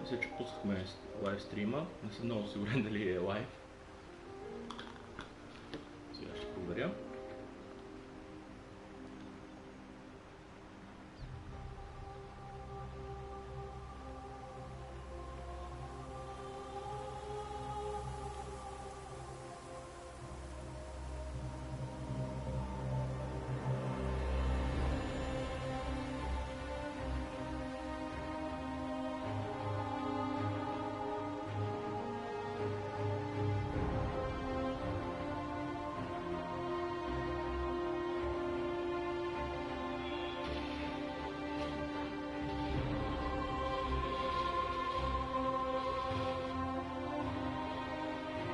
Мисля, че пуснахме лайв стрима. Не съм много сигурен дали е лайв. Сега ще проверя.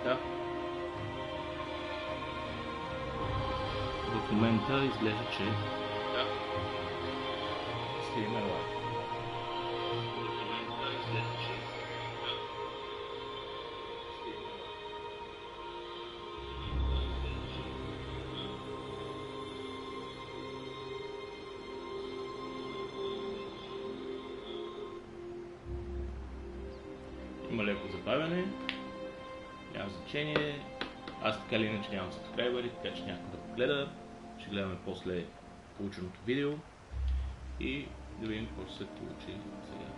Да. В момента изглежда, че да. Стрима лайв. В момента изглежда, че да. Има леко забавяне. Няма значение. Аз така или иначе нямам сабскрайбъри, така че някой да го гледа. Ще гледаме после полученото видео и да видим какво ще се получи сега.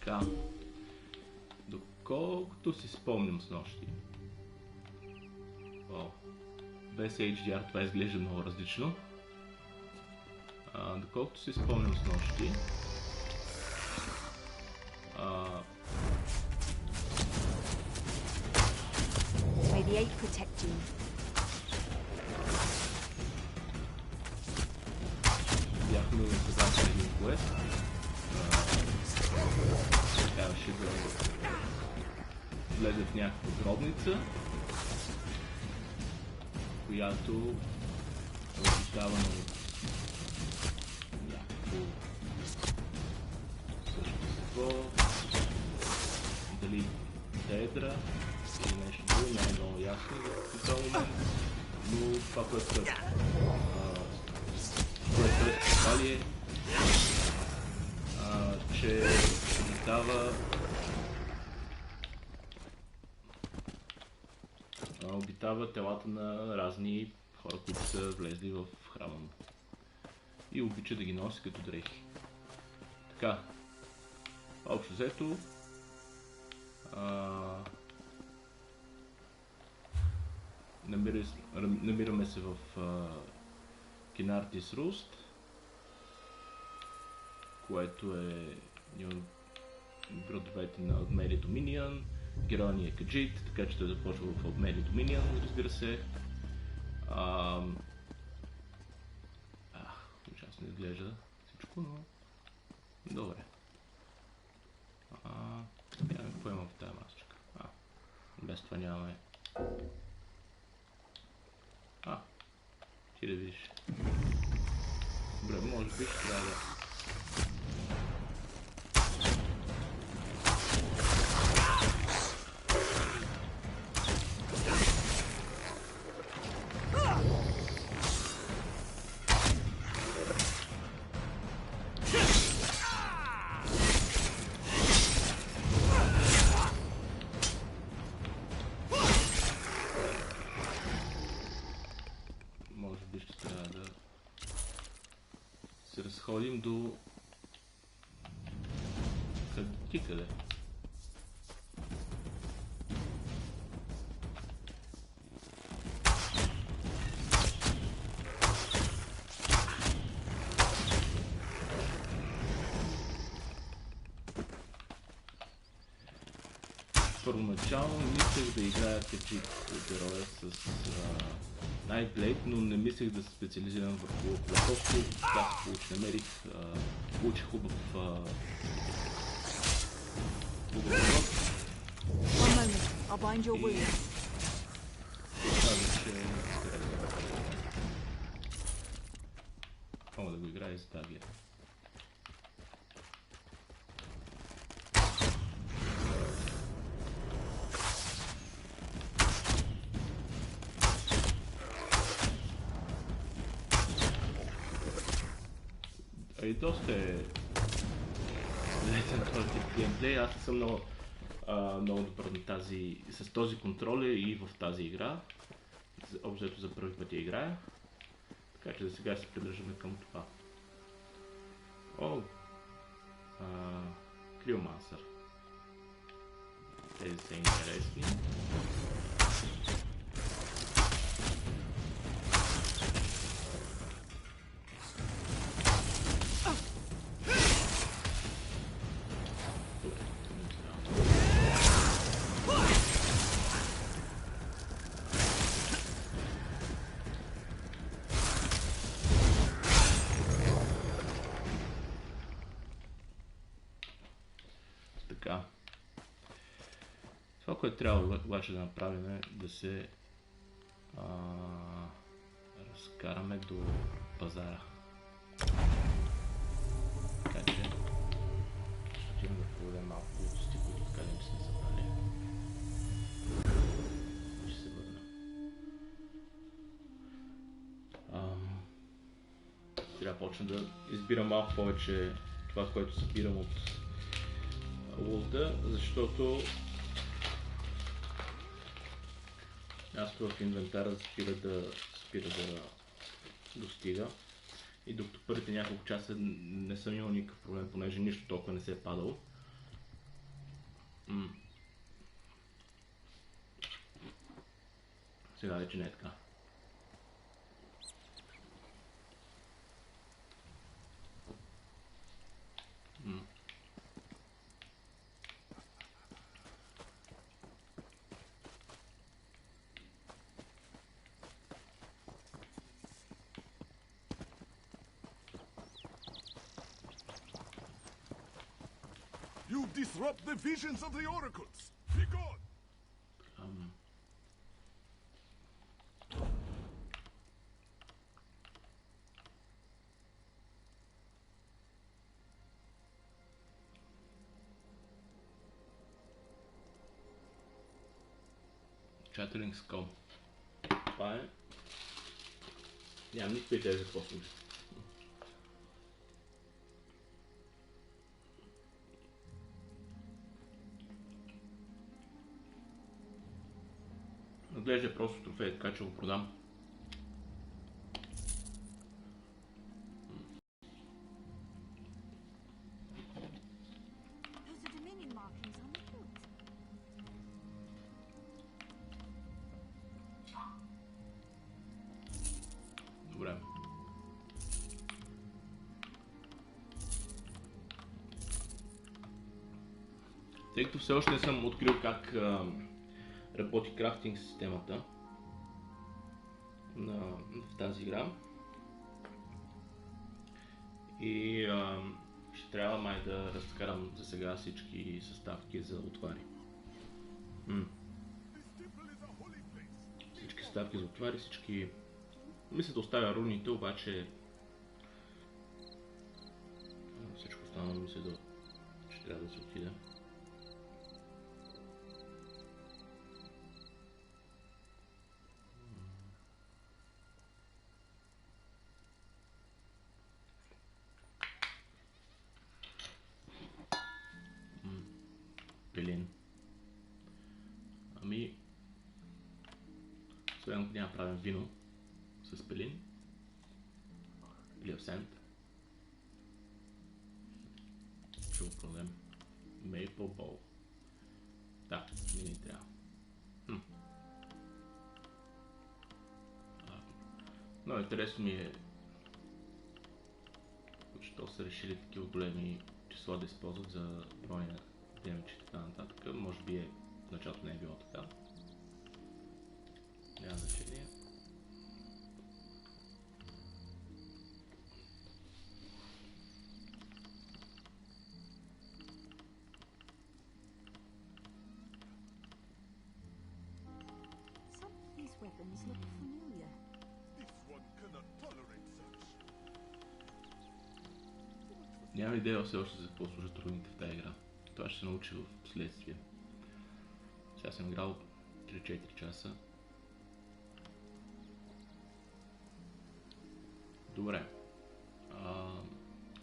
Така, доколкото си спомням снощи, без HDR това изглежда много различно. Доколкото си спомням снощи, бяхме в един куест. Трябваше да влезе в някаква гробница, която е обитавана от някакво същество, дали тедра или нещо друго, не е много ясно в този момент, но това, което е спали е, че обитава телата на разни хора, които са влезли в храма му и обича да ги носи като дрехи. Така, общо взето, намираме се в Кинартис Руст, което е градовете на Отмели Доминиан. Героят ни е Каджит, така че той започва в Отмели Доминиан, разбира се. Ужасно изглежда всичко, но добре. Нямаме какво има в тази масочка. Без това нямаме. Ти да видиш. Добре, може би ще трябва да... Разходим до... къде? Първоначално мислех да играя Каджит от Героя с Nightblade, но не мислех да се специализирам върху платовство. Това се получи, намерих, получих хубав мога да го играя и за тази гледа. И доста е лесен този тип геймплей. Аз не съм много добър на тази, с този контролер и в тази игра. Обзето за първи път я играя. Така че за сега се придържаме към това. О! Криомансър. Тези са интересни. Това, което трябва обаче да направим е да се разкараме до пазара. Така че ще отидем да проведем малко глупости, които така не сме събрали. И ще се върна. Трябва да почна да избирам малко повече това, което събирам от лута, защото място в инвентара спира да достига. И докато първите няколко часа не съм имал никакъв проблем, понеже нищо толкова не се е падало. Сега вече не е така. You disrupt the visions of the oracles. Be gone. Chattering Skull. Това е... Нямам никаква идея за какво служи. Наглежда просто трофей, така че го продам. Добре. Тъй като все още не съм открил как работи крафтинг системата в тази игра и ще трябва май да разкарам за сега всички съставки за отвари. Всички съставки за отвари, всички... Мисля да оставя руните, обаче всичко останало мисля че трябва да се отиде. Пелин. Ами, освен ако няма правим вино с пелин или абсент, ще го продадем. Maple Bowl. Да, не ни трябва. Но интересно ми е, защо са решили такива големи числа да използват за броя на демидж и така нататък. Може би в началото не е било така. Няма значение. Нямам идея все още за какво служат руините в тази игра. Това ще се научи в последствие. Сега съм играл 3-4 часа. Добре.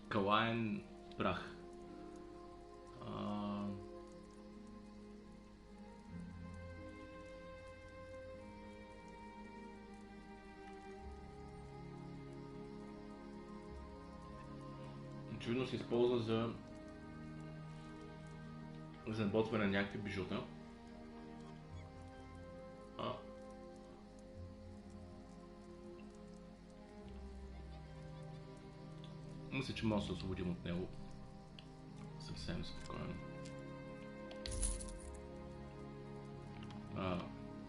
Калаен прах. Очевидно се използва за наботване на някакви бижута. Мисля, че може да се освободим от него съвсем спокойно.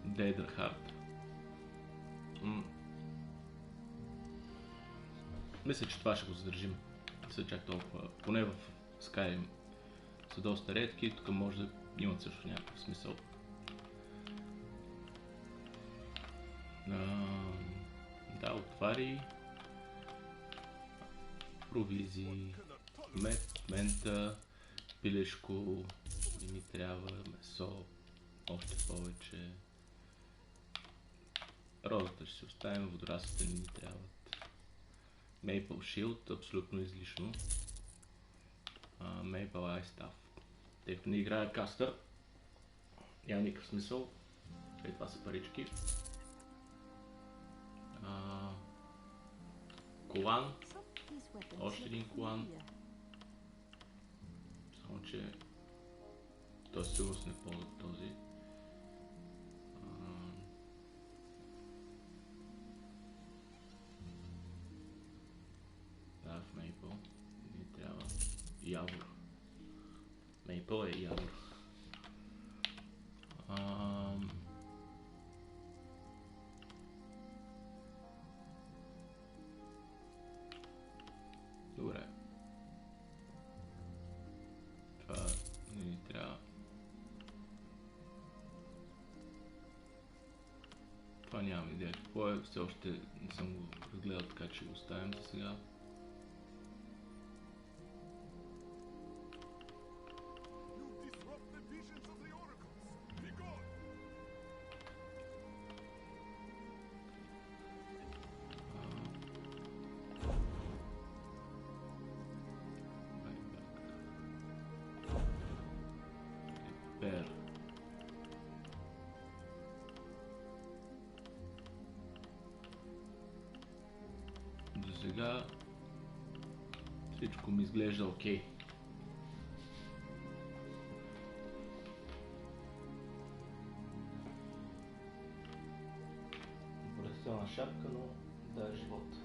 Дейдърхарт. Мисля, че това ще го задържим. Са чак толкова. Поне в Skyrim са доста редки, тук може да имат също някакъв смисъл. Да, отвари. Провизии, мед, мента, пилешко, не ми трябва, месо, още повече. Розата ще си оставим, водораслите не ми трябват. Maple Shield, абсолютно излишно. Maple Eye Staff. Тъй като не играя кастър, няма никакъв смисъл. Това са парички. Колан. Още един колан. Само че той сигурно се не ползва този. Да, в Maple не трябва. Явор. Maple е явор. Добре. Това не ни трябва. Това нямам идея какво е, все още не съм го разгледал, така че го оставям за сега. До сега всичко ми изглежда окей. Борестелна шапка, но да е живот.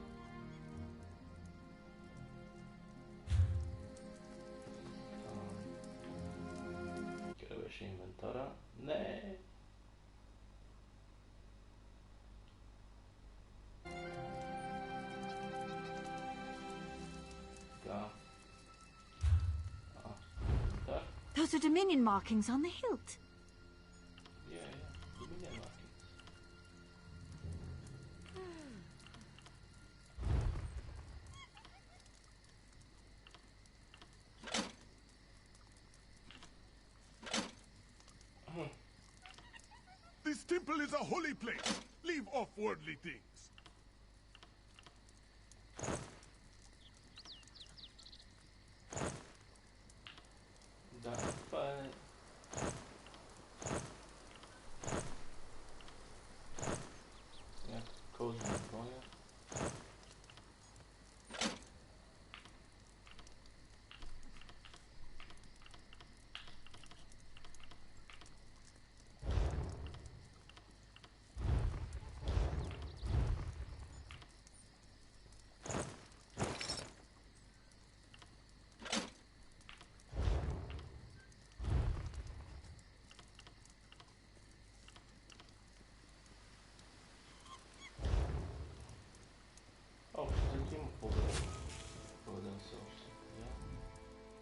Къде беше инвентара? Не! Those are Dominion markings on the hilt. Yeah, Dominion markings. This temple is a holy place. Leave off worldly things. Да, това е... някаква кожена броня.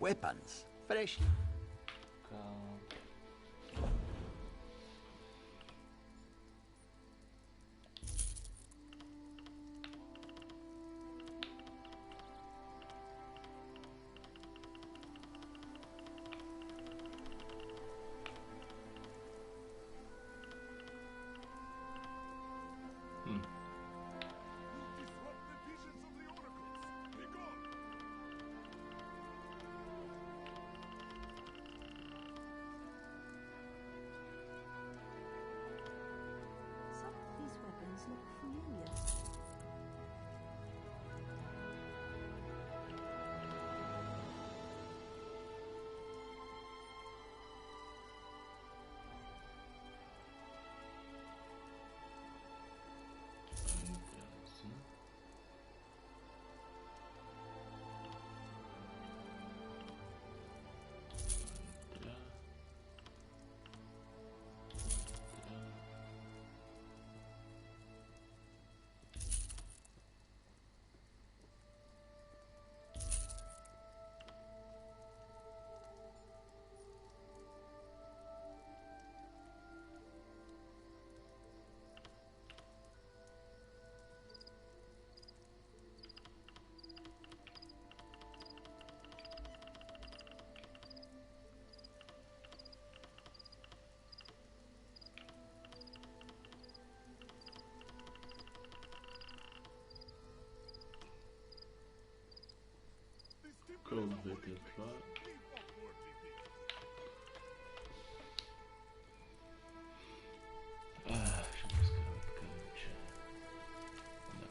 Weapons, fresh. Кой от двете е това? Ще го разкараме така да че... Да.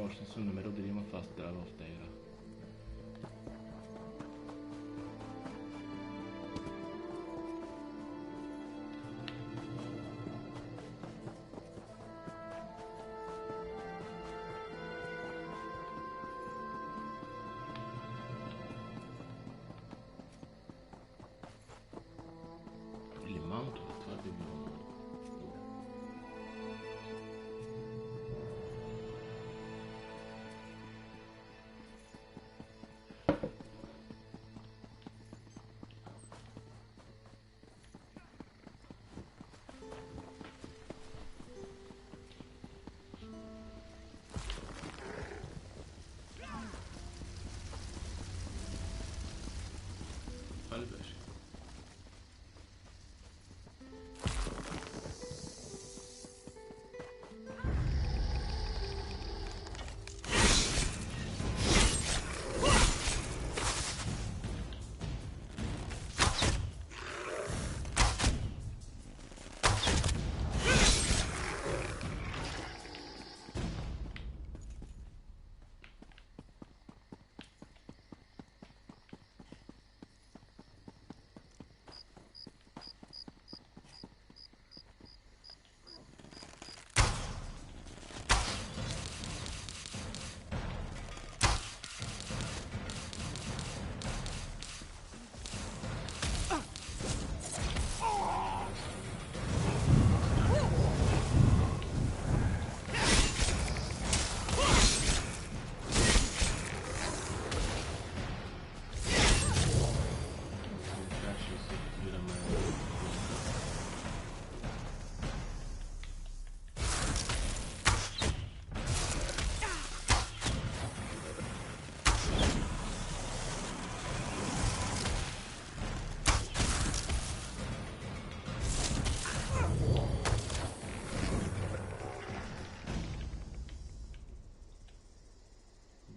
Още не съм намерил дали има фаст трава в тази игра. Или мамото, това би било. Това ли беше?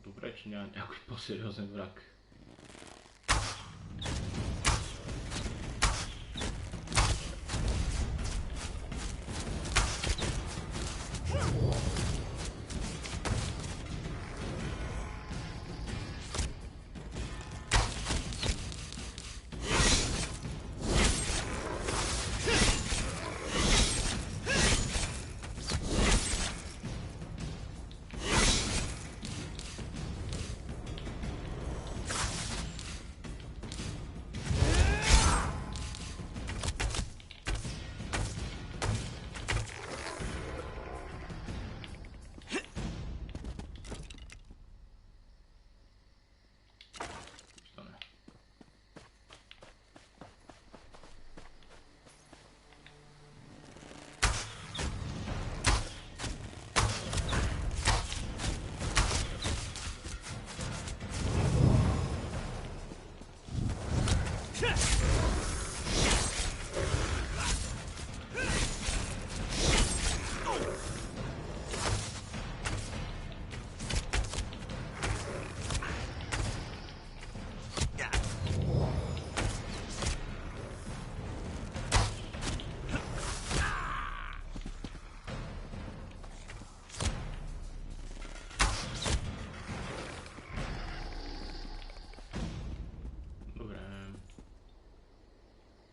Добре, че няма някой по-сериозен враг.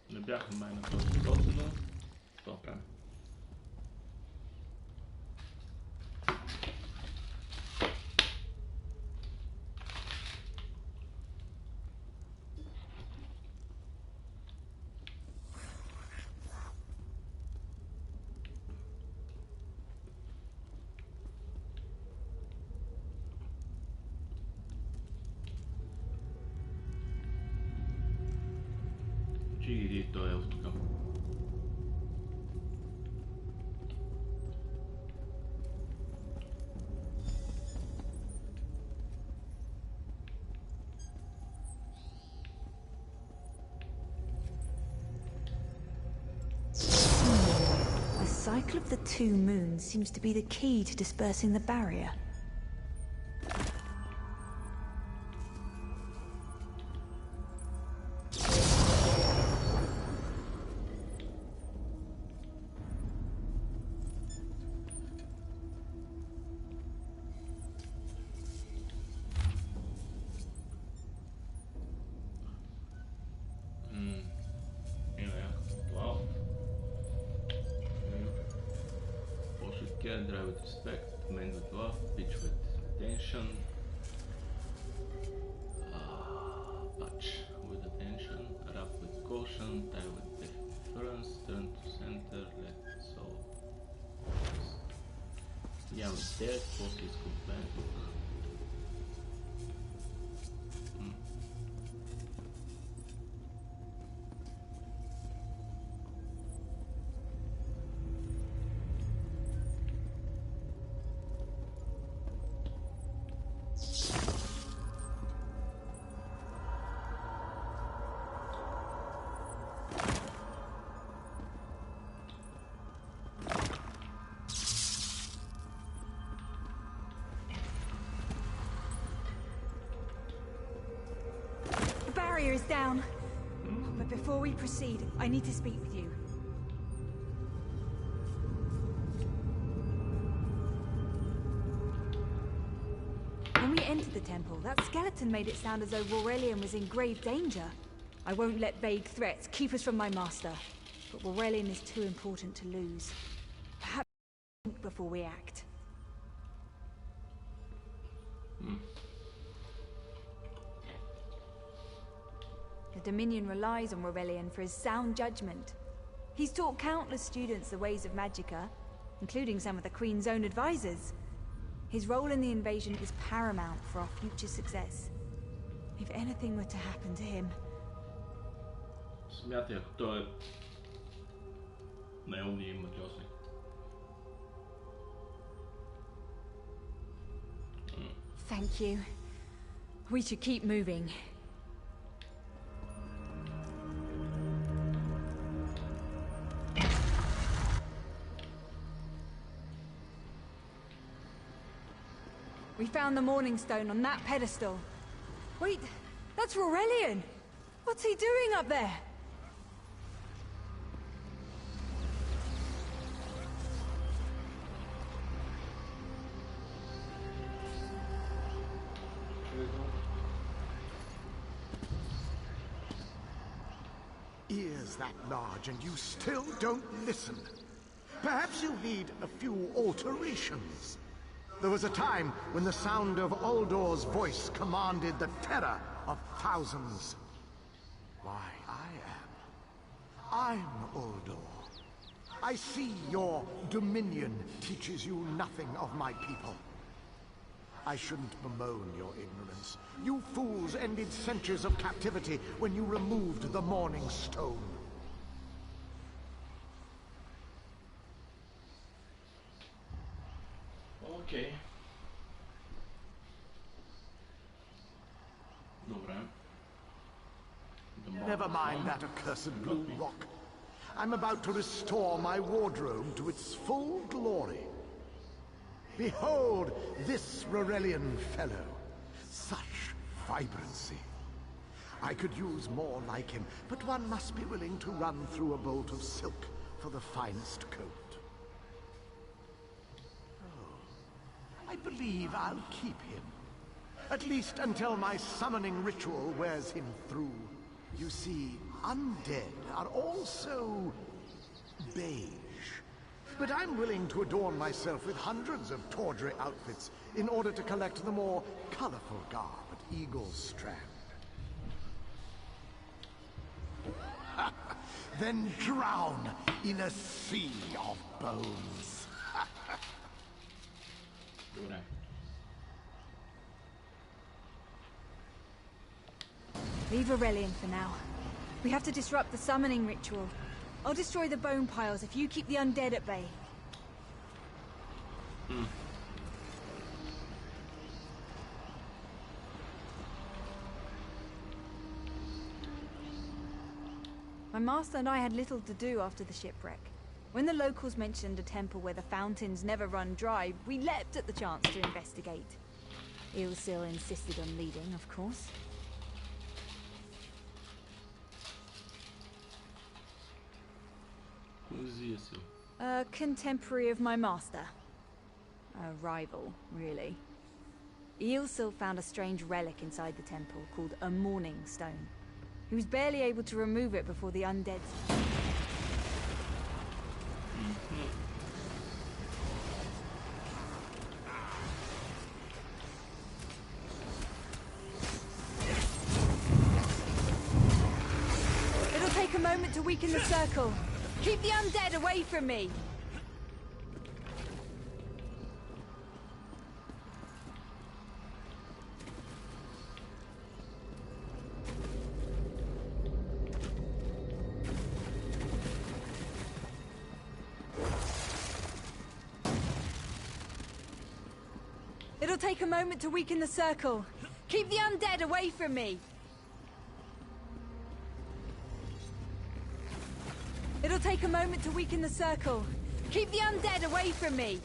Не бяха май на този доста, това правим. Иди, той е в тук. The cycle of the two moons seems to be the key to dispersing the barrier. Drive with respect, men with love, pitch with attention, patch with attention, rap with caution, tie with deference, turn to center, let solve. Young is dead, после изкуплен тук. Is down. But before we proceed, I need to speak with you. When we entered the temple, that skeleton made it sound as though Aurelian was in grave danger. I won't let vague threats keep us from my master, but Aurelian is too important to lose. Perhaps think before we act. The Dominion relies on Aurelian for his sound judgment. He's taught countless students the ways of Magicka, including some of the Queen's own advisors. His role in the invasion is paramount for our future success. If anything were to happen to him... Смятай, ако той е най-умният магиосник. Thank you. We should keep moving. We found the Morning Stone on that pedestal. Wait, that's Aurelian! What's he doing up there? Ears that large and you still don't listen. Perhaps you need a few alterations. There was a time when the sound of Uldor's voice commanded the terror of thousands. Why, I'm Uldor. I see your dominion teaches you nothing of my people. I shouldn't bemoan your ignorance. You fools ended centuries of captivity when you removed the Morning Stone. Okay. Добре. Never mind that accursed blue rock. I'm about to restore my wardrobe to its full glory. Behold this Aurelian fellow. Such vibrancy. I could use more like him, but one must be willing to run through a bolt of silk for the finest coat. I believe I'll keep him. At least until my summoning ritual wears him through. You see, undead are also beige. But I'm willing to adorn myself with hundreds of tawdry outfits in order to collect the more colorful garb at Eagle's Strand. Then drown in a sea of bones. Добре. Leave Aurelian for now. We have to disrupt the summoning ritual. I'll destroy the bone piles if you keep the undead at bay. My master and I had little to do after the shipwreck. When the locals mentioned a temple where the fountains never run dry, we leapt at the chance to investigate. Ilsil insisted on leading, of course. Who's Ilsil? A contemporary of my master. A rival, really. Ilsil found a strange relic inside the temple called a mourning stone. He was barely able to remove it before the undead... It'll take a moment to weaken the circle. Keep the undead away from me! It'll take a moment to weaken the circle. Keep the undead away from me! It'll take a moment to weaken the circle. Keep the undead away from me!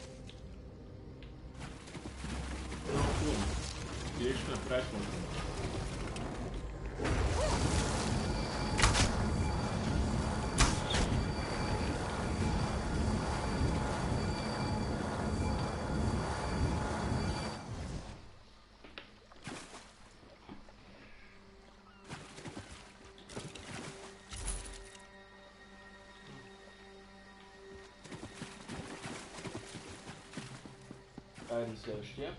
Айде следващия.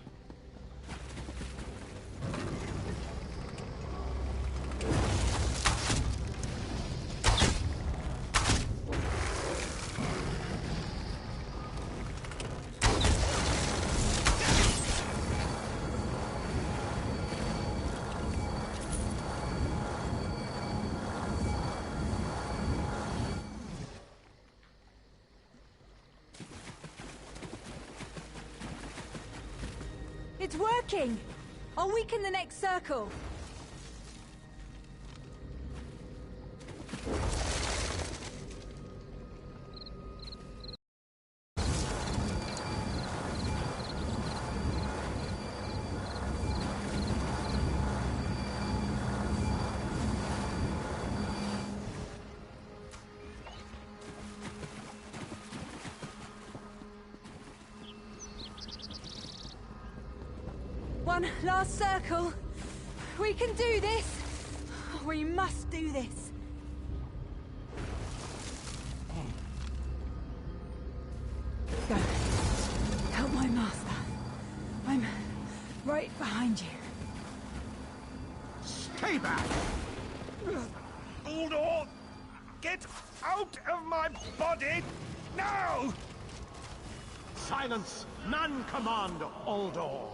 It's working! I'll weaken the next circle. One last circle. We can do this. We must do this. Go. Help my master. I'm right behind you. Stay back! Uldor! Get out of my body now! Silence! None command Uldor!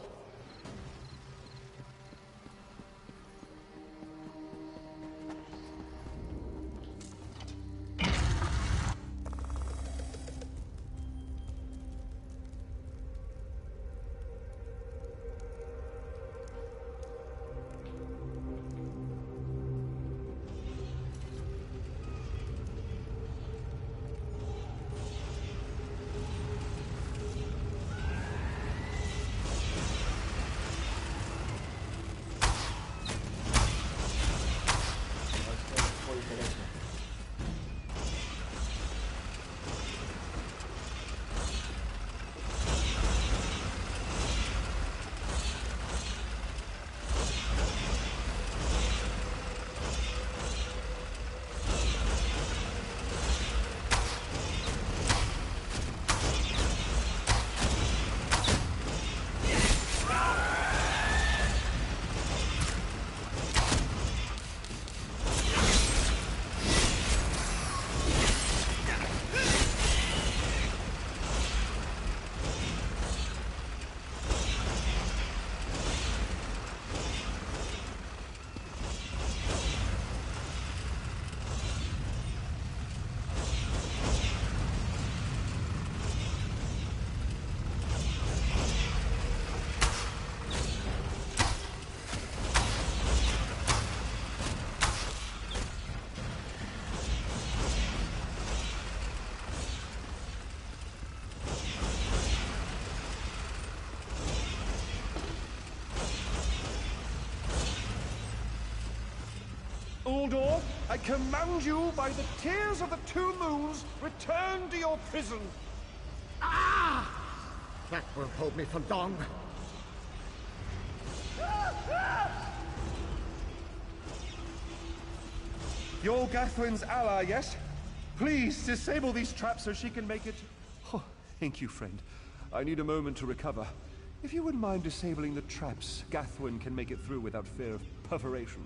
I command you by the tears of the two moons, return to your prison. Ah! That won't hold me for long. You're Gathwin's ally, yes? Please, disable these traps so she can make it... Oh, thank you, friend. I need a moment to recover. If you wouldn't mind disabling the traps, Gathwin can make it through without fear of perforation.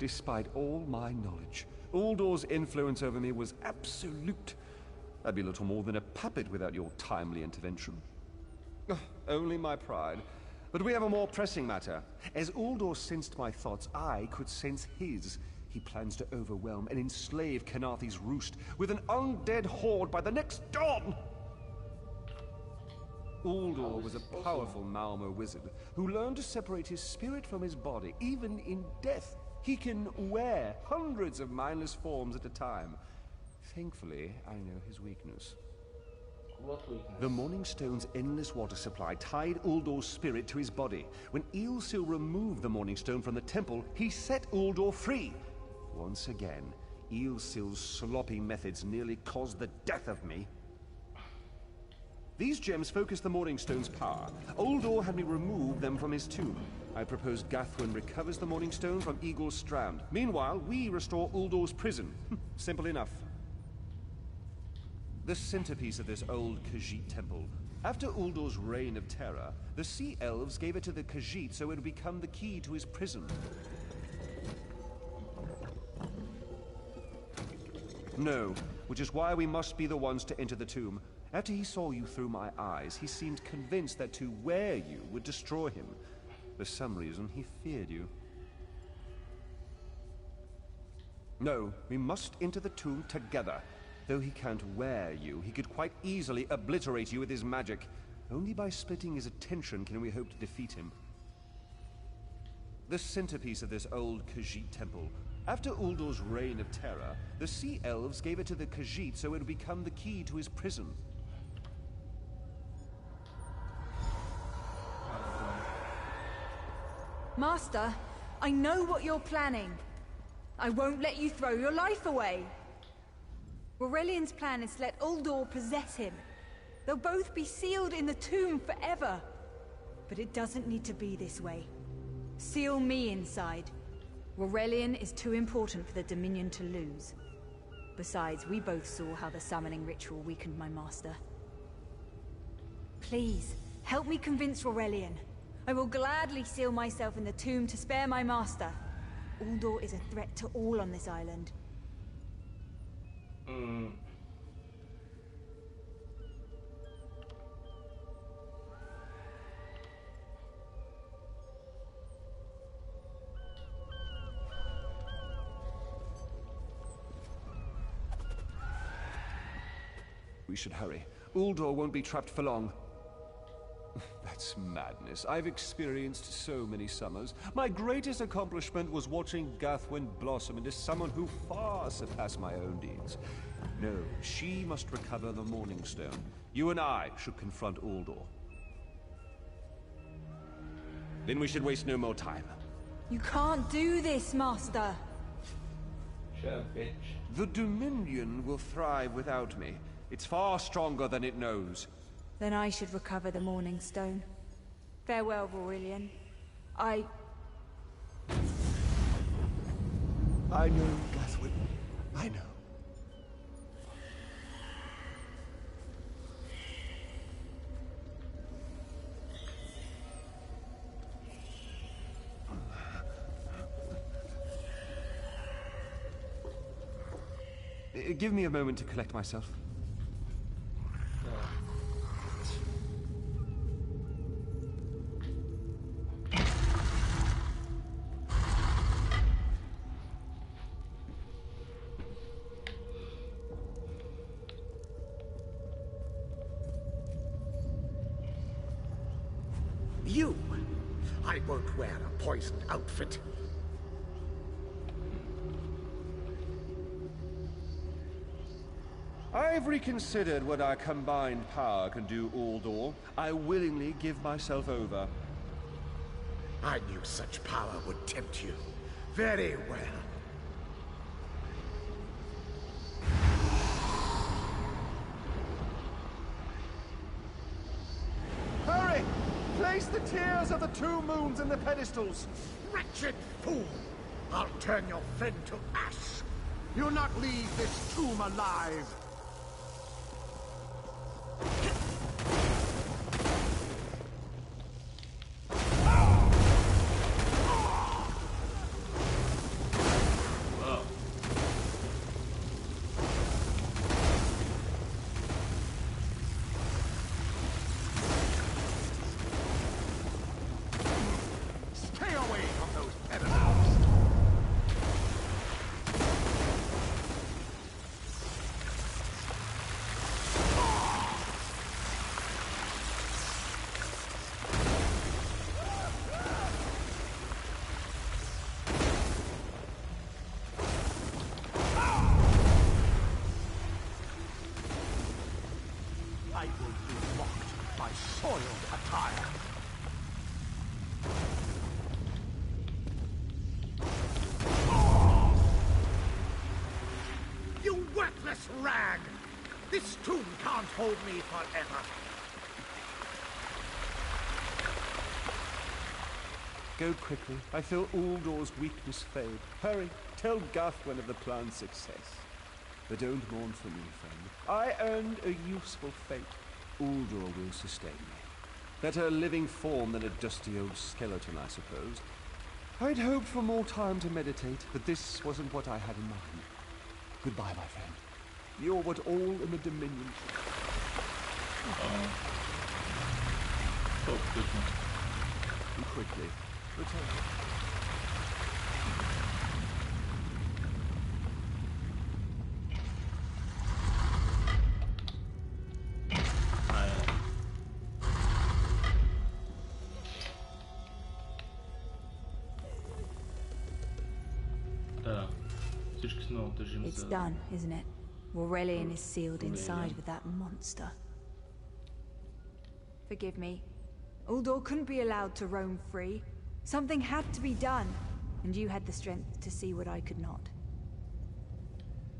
despite all my knowledge. Uldor's influence over me was absolute. I'd be little more than a puppet without your timely intervention. Only my pride. But we have a more pressing matter. As Uldor sensed my thoughts, I could sense his. He plans to overwhelm and enslave Kenathi's roost with an undead horde by the next dawn! Uldor was a powerful Malmo wizard who learned to separate his spirit from his body, even in death. He can wear hundreds of mindless forms at a time. Thankfully, I know his weakness. What weakness? The Morning Stone's endless water supply tied Uldor's spirit to his body. When Eilsil removed the Morning Stone from the temple, he set Uldor free. Once again, Eilsil's sloppy methods nearly caused the death of me. These gems focus the Morning Stone's power. Uldor had me remove them from his tomb. I propose Gathwin recovers the Morning Stone from Eagle's Strand. Meanwhile, we restore Uldor's prison. Simple enough. The centerpiece of this old Khajiit temple. After Uldor's reign of terror, the Sea Elves gave it to the Khajiit so it would become the key to his prison. No, which is why we must be the ones to enter the tomb. After he saw you through my eyes, he seemed convinced that to wear you would destroy him. For some reason, he feared you. No, we must enter the tomb together. Though he can't wear you, he could quite easily obliterate you with his magic. Only by splitting his attention can we hope to defeat him. The centerpiece of this old Khajiit temple. After Uldor's reign of terror, the Sea Elves gave it to the Khajiit so it would become the key to his prison. Master, I know what you're planning. I won't let you throw your life away. Aurelian's plan is to let Uldor possess him. They'll both be sealed in the tomb forever. But it doesn't need to be this way. Seal me inside. Aurelian is too important for the Dominion to lose. Besides, we both saw how the summoning ritual weakened my master. Please, help me convince Aurelian. I will gladly seal myself in the tomb to spare my master. Uldor is a threat to all on this island. We should hurry. Uldor won't be trapped for long. That's madness. I've experienced so many summers. My greatest accomplishment was watching Gathwin blossom into someone who far surpassed my own deeds. No, she must recover the Morning Stone. You and I should confront Uldor. Then we should waste no more time. You can't do this, Master. Shut up, bitch. The Dominion will thrive without me. It's far stronger than it knows. Then I should recover the Morning Stone. Farewell, Aurelian. I know, Gathwin. I know. Give me a moment to collect myself. You! I won't wear a poisoned outfit. I've reconsidered what our combined power can do, Uldor. I willingly give myself over. I knew such power would tempt you. Very well. Hurry! Place the tears of the two moons in the pedestals. Wretched fool! I'll turn your friend to ash. You'll not leave this tomb alive. soiled attire. You worthless rag! This tomb can't hold me forever. Go quickly. I feel Uldor's weakness fade. Hurry, tell Gathwin of the plan's success. But don't mourn for me, friend. I earned a useful fate. Uldor will sustain me. Better a living form than a dusty old skeleton, I suppose. I'd hoped for more time to meditate, but this wasn't what I had in mind. Goodbye, my friend. You're what all in the Dominion should. And quickly, return. It's done, isn't it? Aurelian is sealed inside with that monster. Forgive me. Uldor couldn't be allowed to roam free. Something had to be done, and you had the strength to see what I could not.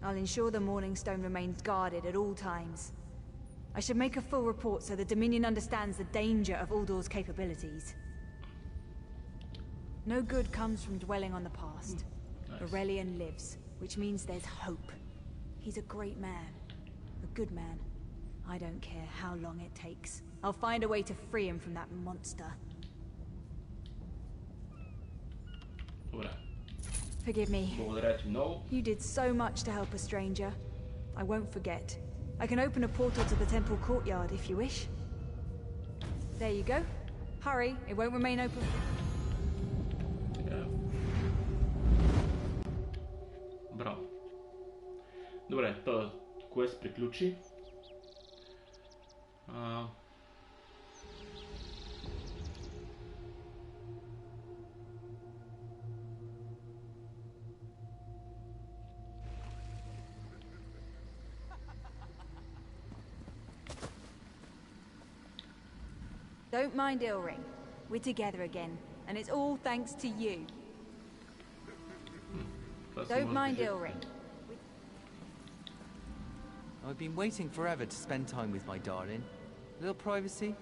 I'll ensure the Morning Stone remains guarded at all times. I should make a full report so the Dominion understands the danger of Uldor's capabilities. No good comes from dwelling on the past. Nice. Aurelian lives, which means there's hope. He's a great man. A good man. I don't care how long it takes. I'll find a way to free him from that monster. Forgive me. You did so much to help a stranger. I won't forget. I can open a portal to the temple courtyard if you wish. There you go. Hurry, it won't remain open. Браво. Добре, този квест приключи. Don't mind Ilring. We're together again, and it's all thanks to you. Don't mind Ilring. I've been waiting forever to spend time with my darling. A little privacy?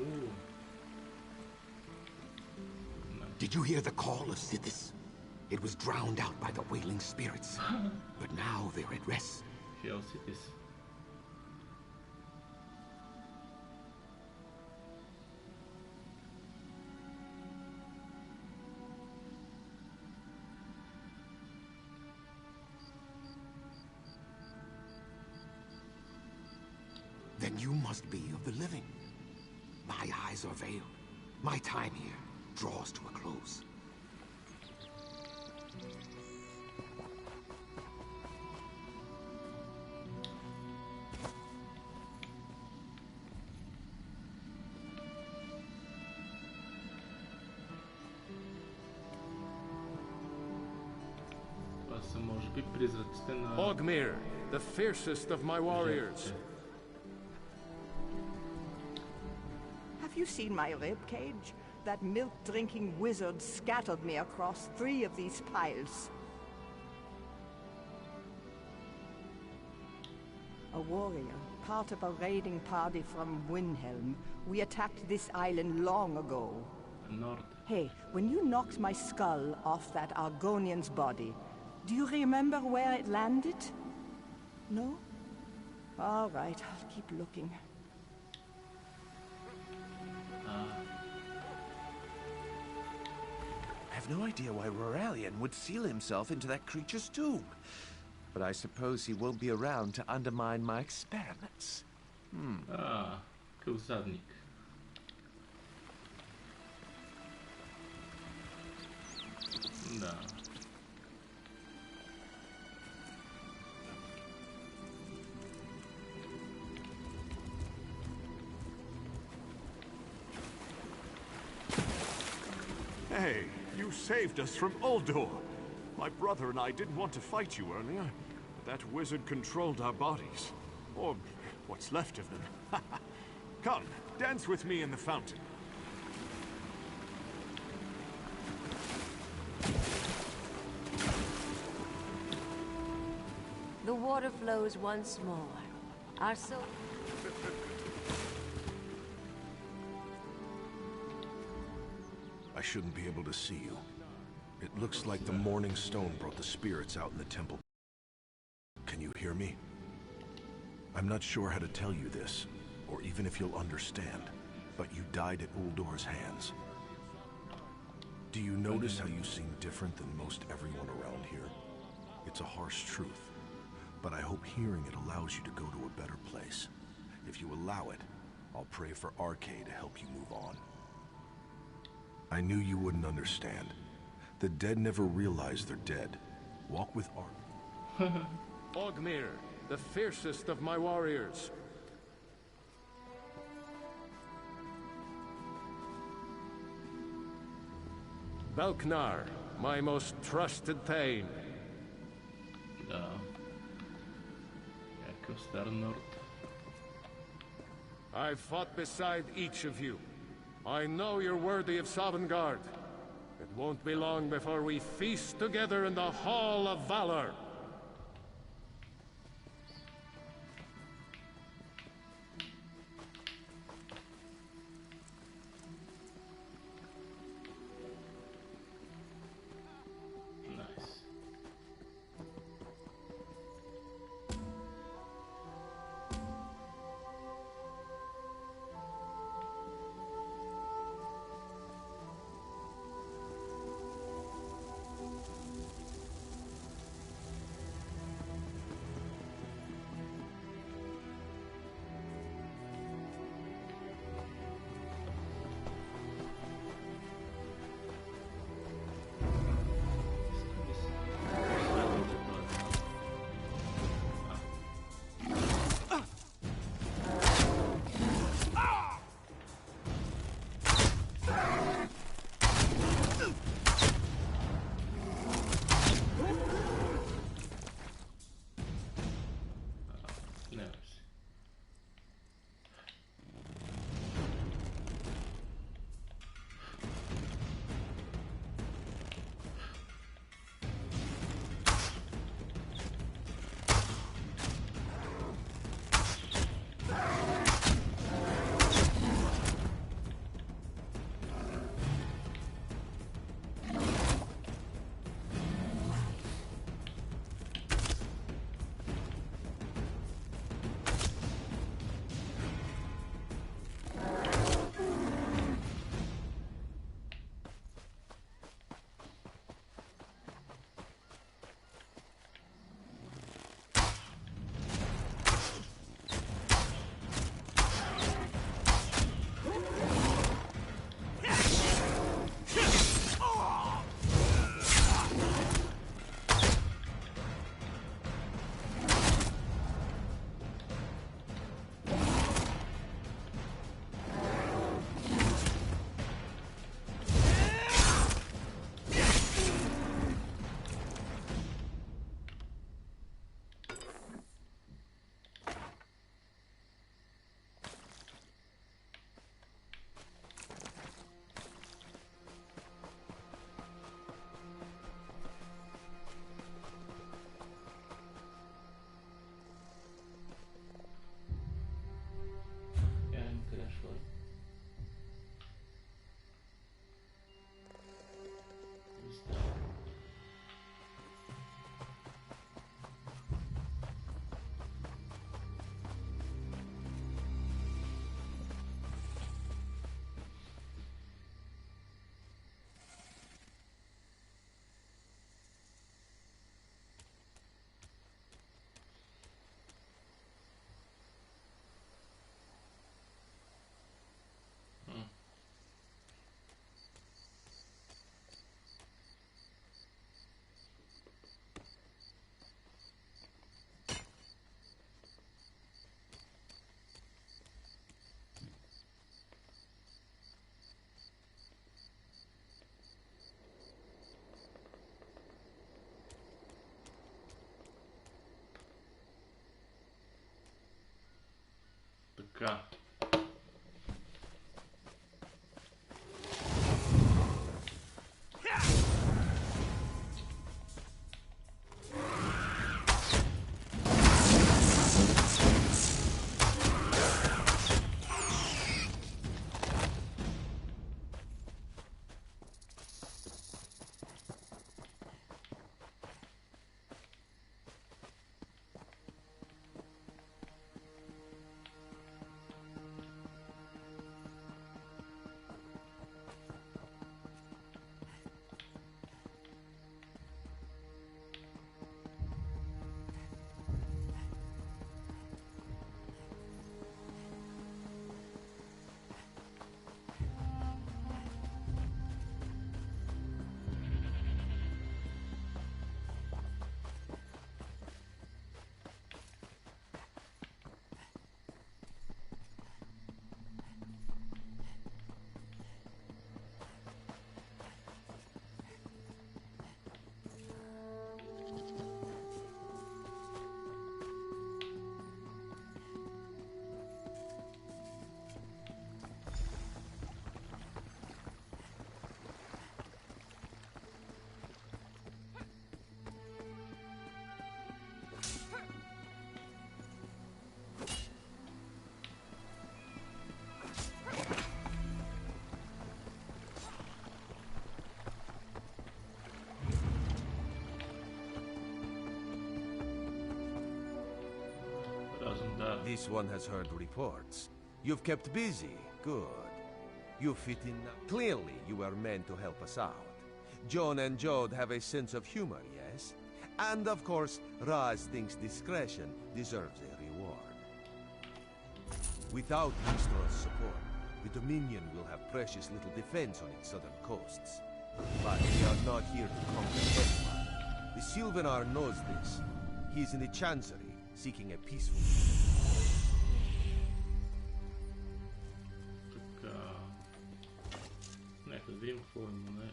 Ooh. Did you hear the call of Sithis? It was drowned out by the wailing spirits. But now they're at rest. Sithis. Then you must be of the living. My eyes are veiled. My time here draws to a close. Ogmir, the fiercest of my warriors. Have you seen my ribcage? That milk-drinking wizard scattered me across 3 of these piles. A warrior, part of a raiding party from Windhelm. We attacked this island long ago. Nord. Hey, when you knocked my skull off that Argonian's body, do you remember where it landed? No? All right, I'll keep looking. I have no idea why Aurelian would seal himself into that creature's tomb. But I suppose he won't be around to undermine my experiments. Кълзадник. Да. Hey, you saved us from Uldor. My brother and I didn't want to fight you earlier, but that wizard controlled our bodies. Or What's left of them. Come, dance with me in the fountain. The water flows once more. Our soul... I shouldn't be able to see you. It looks like the morning stone brought the spirits out in the temple. Can you hear me? I'm not sure how to tell you this, or even if you'll understand, but you died at Uldor's hands. Do you notice how you seem different than most everyone around here? It's a harsh truth, but I hope hearing it allows you to go to a better place. If you allow it, I'll pray for Arcade to help you move on. I knew you wouldn't understand. The dead never realize they're dead. Walk with Ark. Ogmir, the fiercest of my warriors. Belknar, my most trusted thane. Да. Някакъв стар норд. I fought beside each of you. I know you're worthy of Sovngarde. It won't be long before we feast together in the Hall of Valor. Nice. Така. This one has heard reports. You've kept busy. Good. You fit in now. Clearly, you were meant to help us out. John and Jode have a sense of humor, yes? And of course, Raz thinks discretion deserves a reward. Without Mistro's support, the Dominion will have precious little defense on its southern coasts. But we are not here to conquer anyone. The Sylvanar knows this. He is in the Chancery, seeking a peaceful... Нека да видим какво има, не.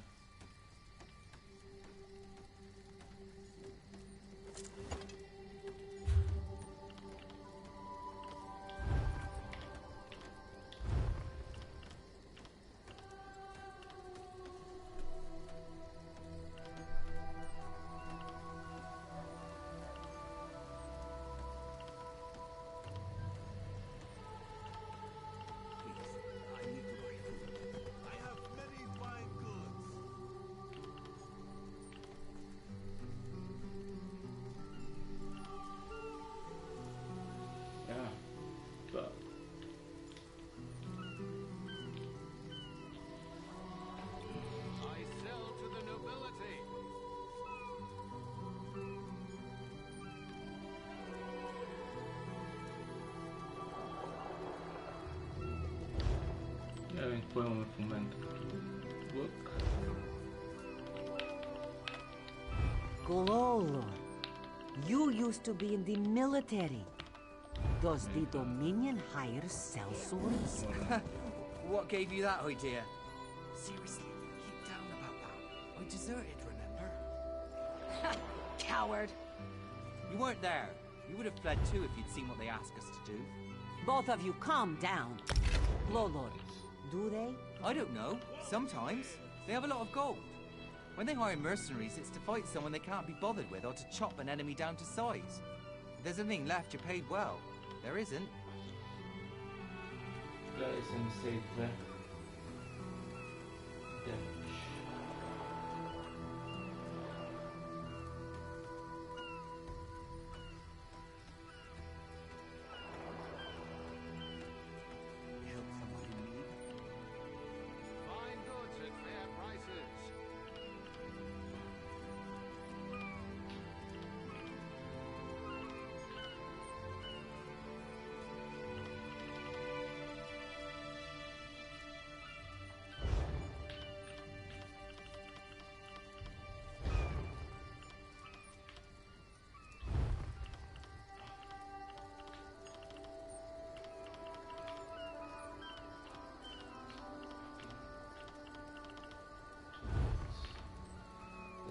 Какво имаме в момента като лък? Glolo, you used to be in the military. Does the Dominion hire sellswords? What gave you that idea? Seriously, keep down about that. I deserted, remember? Coward. You weren't there. You would have fled too if you'd seen what they asked us to do. Both of you calm down. Glolo, do they? I don't know. Sometimes. They have a lot of gold. When they hire mercenaries, it's to fight someone they can't be bothered with or to chop an enemy down to size. If there's anything left, you're paid well. There isn't.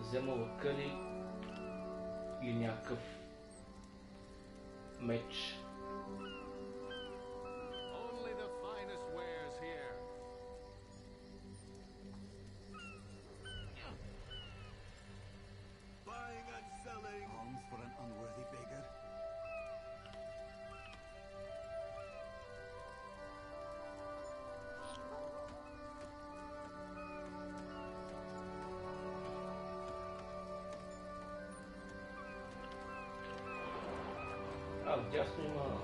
Взема лъка ли или някакъв меч. Отдясно има...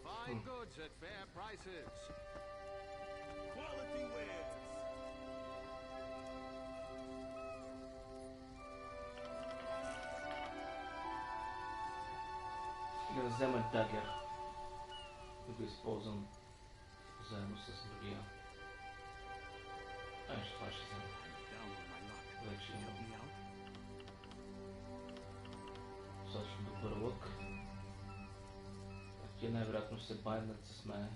Fine goods at fair prices. Quality wares. Да взема дагер, да го използвам заедно с другия. Ще това ще взема. Вече имам достатъчно добър лък. Те най-вероятно ще се байднат с мене.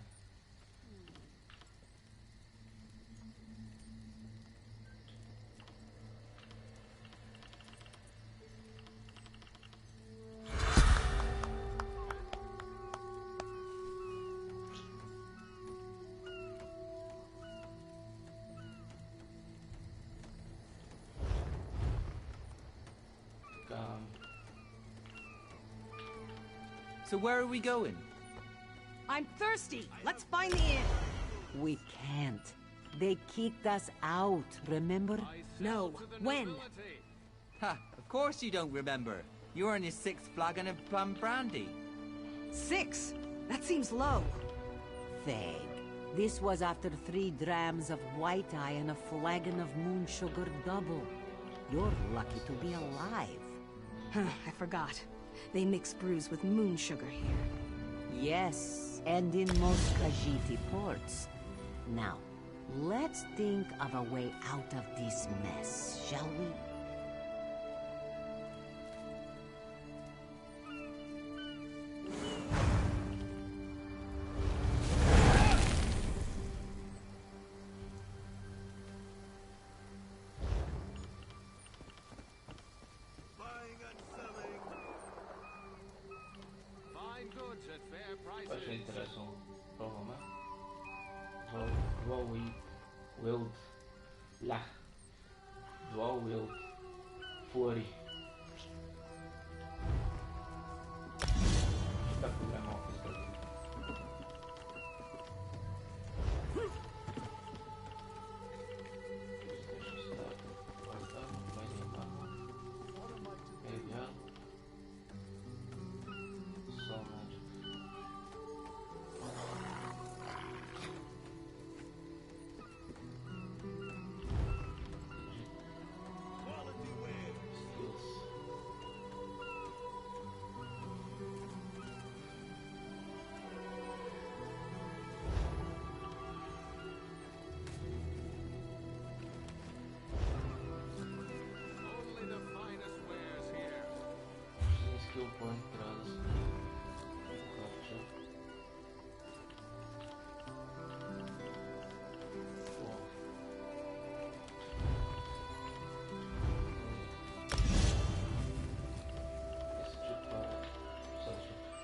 So where are we going? I'm thirsty. Let's find the inn. We can't. They kicked us out, remember? No. When? Ha! Of course you don't remember. You're on your 6th flagon of plum brandy. 6? That seems low. Fag. This was after 3 drams of white eye and a flagon of moon sugar double. You're lucky to be alive. I forgot. They mix brews with moon sugar here. Yes, and in most Kajiti ports. Now, let's think of a way out of this mess, shall we? Това ще е интересно. Пробваме. Dual wield Fury. Как играем малко изглежда.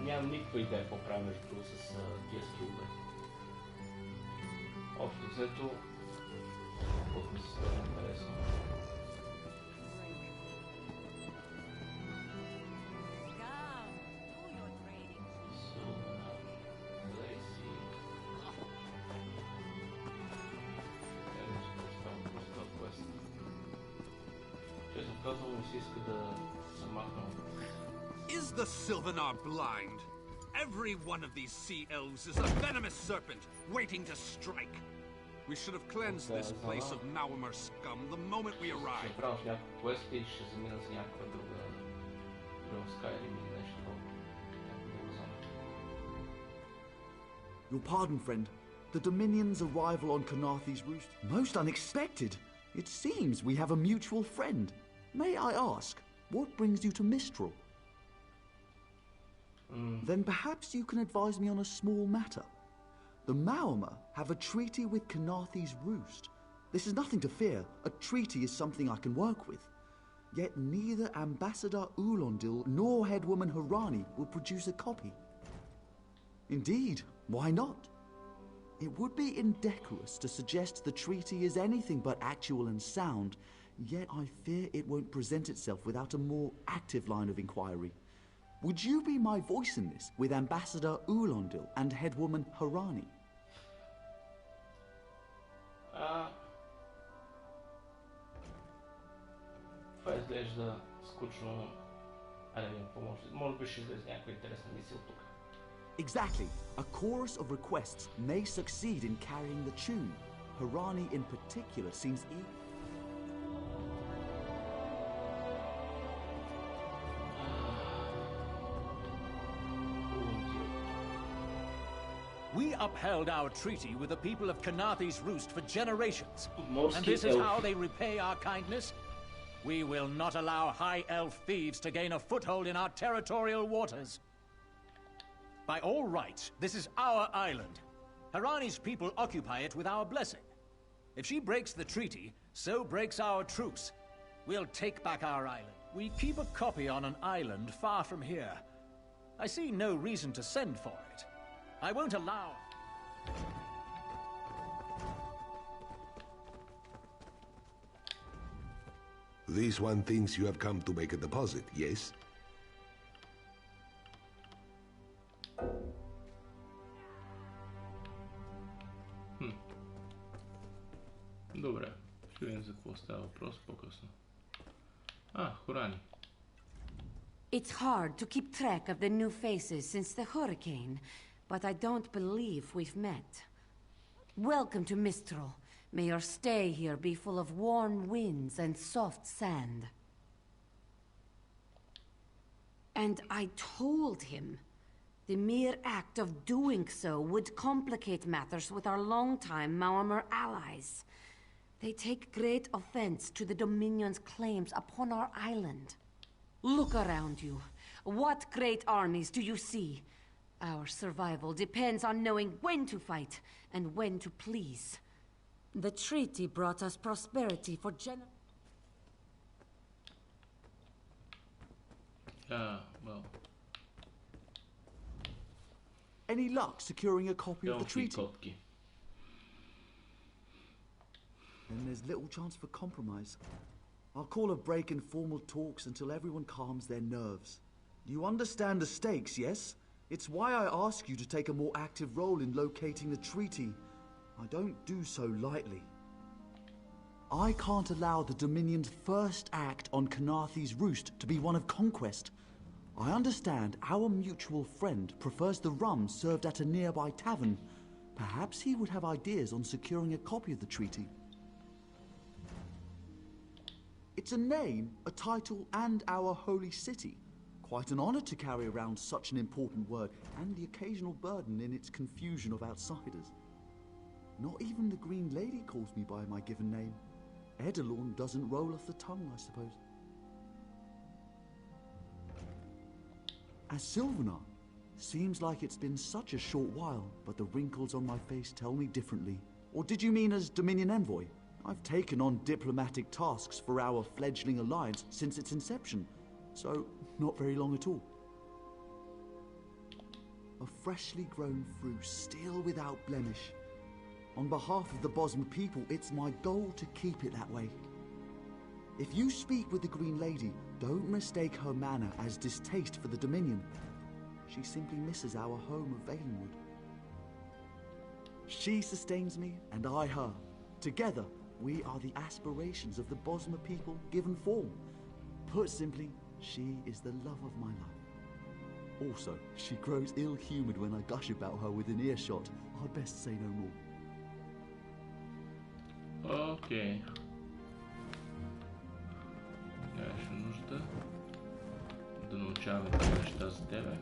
Нямам никаква идея какво правя между другото с тия скилове. Общо взето, от ми се става интересно. Честно казвам, ми се иска да се махна. Is the Sylvanar blind? Every one of these sea elves is a venomous serpent, waiting to strike. We should have cleansed this place of Maumar scum the moment we arrived. Ще правя някакво куеста и ще замина с някаква друга Skyrim или нещо друго. Your pardon, friend. The Dominion's arrival on Kanaathi's roost. Most unexpected. It seems we have a mutual friend. May I ask, what brings you to Mistral? Then perhaps you can advise me on a small matter. The Maumar have a treaty with Kanaathi's roost. This is nothing to fear. A treaty is something I can work with. Yet neither Ambassador Ulondil nor Headwoman Harani will produce a copy. Indeed, why not? It would be indecorous to suggest the treaty is anything but actual and sound, yet I fear it won't present itself without a more active line of inquiry. Would you be my voice in this, with Ambassador Ulondil and Headwoman Harani? Това изглежда скучно. Айде да ми поможе. Може би ще излезе някаква интересна мисия от тук. Exactly. A chorus of requests may succeed in carrying the tune. Harani in particular seems eager. We upheld our treaty with the people of Kanathi's Roost for generations. And this is how they repay our kindness? We will not allow high elf thieves to gain a foothold in our territorial waters. By all rights, this is our island. Harani's people occupy it with our blessing. If she breaks the treaty, so breaks our truce. We'll take back our island. We keep a copy on an island far from here. I see no reason to send for it. I won't allow... These one thinks you have come to make a deposit, yes? Добре, ще видим за какво става въпрос по-късно. Хорани. It's hard to keep track of the new faces since the hurricane, but I don't believe we've met. Welcome to Mistral. May your stay here be full of warm winds and soft sand. And I told him the mere act of doing so would complicate matters with our longtime Maumar allies. They take great offense to the Dominion's claims upon our island. Look around you. What great armies do you see? Our survival depends on knowing when to fight and when to please. The treaty brought us prosperity for Well. Any luck securing a copy of the treaty? Then there's little chance for compromise. I'll call a break in formal talks until everyone calms their nerves. You understand the stakes, yes? It's why I ask you to take a more active role in locating the treaty. I don't do so lightly. I can't allow the Dominion's first act on Kanathi's Roost to be one of conquest. I understand our mutual friend prefers the rum served at a nearby tavern. Perhaps he would have ideas on securing a copy of the treaty. It's a name, a title, and our holy city. Quite an honor to carry around such an important word, and the occasional burden in its confusion of outsiders. Not even the Green Lady calls me by my given name. Edelorn doesn't roll off the tongue, I suppose. As Sylvanar, seems like it's been such a short while, but the wrinkles on my face tell me differently. Or did you mean as Dominion Envoy? I've taken on diplomatic tasks for our fledgling alliance since its inception, so not very long at all. A freshly grown fruit, still without blemish. On behalf of the Bosma people, it's my goal to keep it that way. If you speak with the Green Lady, don't mistake her manner as distaste for the Dominion. She simply misses our home of Valenwood. She sustains me, and I her. Together, we are the aspirations of the Bosma people given form. Put simply, she is the love of my life. Also, she grows ill-humoured when I gush about her within earshot. I'd best say no more. Окей. Нямаше нужда да научаваме тези неща за тебе.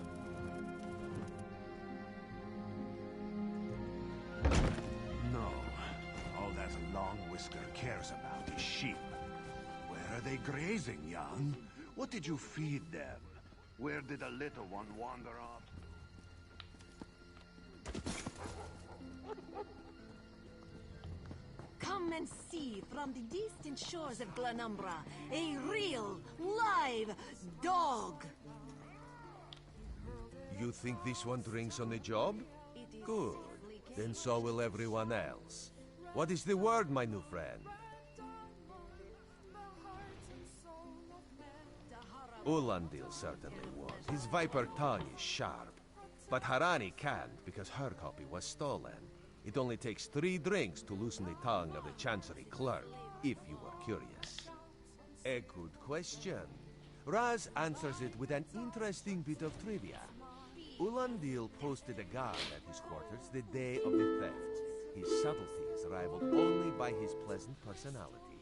No. All that long whisker cares about is sheep. Where are they grazing, young? What did you feed them? Where did a little one wander off? Come and see from the distant shores of Glanumbra a real, live dog. You think this one drinks on the job? Good. Then so will everyone else. What is the word, my new friend? Ulandil certainly was. His viper tongue is sharp. But Harani can't because her copy was stolen. It only takes 3 drinks to loosen the tongue of the Chancery clerk, if you were curious. A good question. Raz answers it with an interesting bit of trivia. Ulandil posted a guard at his quarters the day of the theft. His subtlety is rivaled only by his pleasant personality.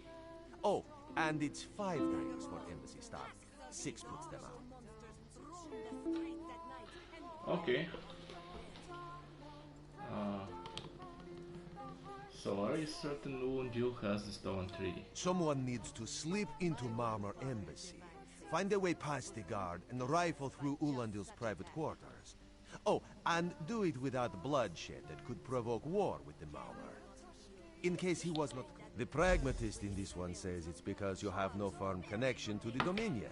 Oh, and it's 5 drinks for embassy staff. 6 puts them out. Okay. So are you certain Ulandil has the stolen treaty? Someone needs to slip into Marmor Embassy, find a way past the guard, and rifle through Ulandil's private quarters. Oh, and do it without bloodshed that could provoke war with the Marmor. In case he was not... The pragmatist in this one says it's because you have no firm connection to the Dominion.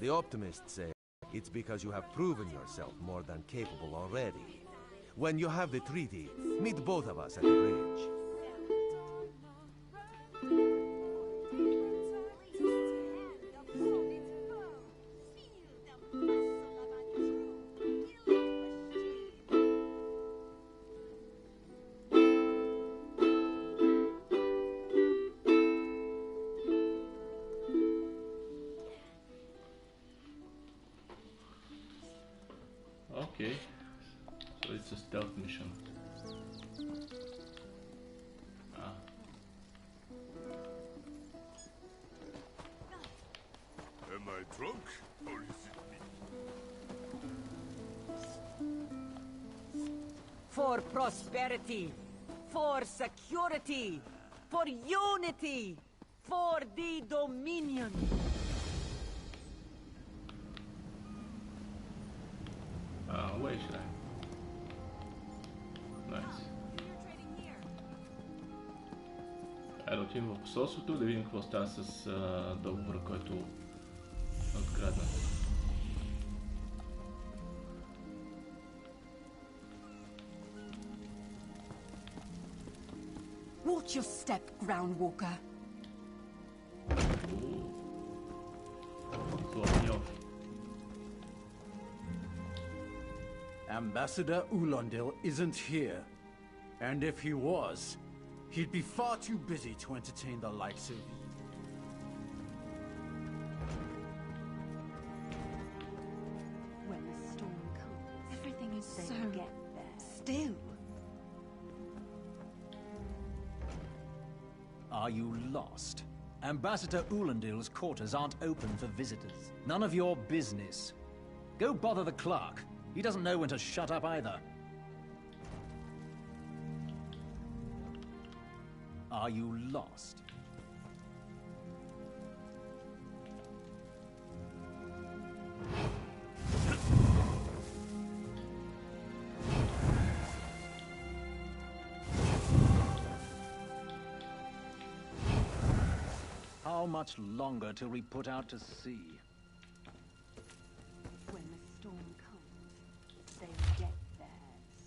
The optimist says it's because you have proven yourself more than capable already. When you have the treaty, meet both of us at the bridge. Okay, so it's a stealth mission. Am I drunk, or is it me? For prosperity, for security, for unity, for the Dominion. Where should I? Nice. Да отидем в посолството, да видим какво става с договора, който е откраднат. Watch your step, Groundwalker. Ambassador Ulandil isn't here. And if he was, he'd be far too busy to entertain the likes of you. When the storm comes, everything is so still. Are you lost? Ambassador Ulandil's quarters aren't open for visitors. None of your business. Go bother the clerk. He doesn't know when to shut up either. Are you lost? How much longer till we put out to sea? When the storm comes, they get theirs.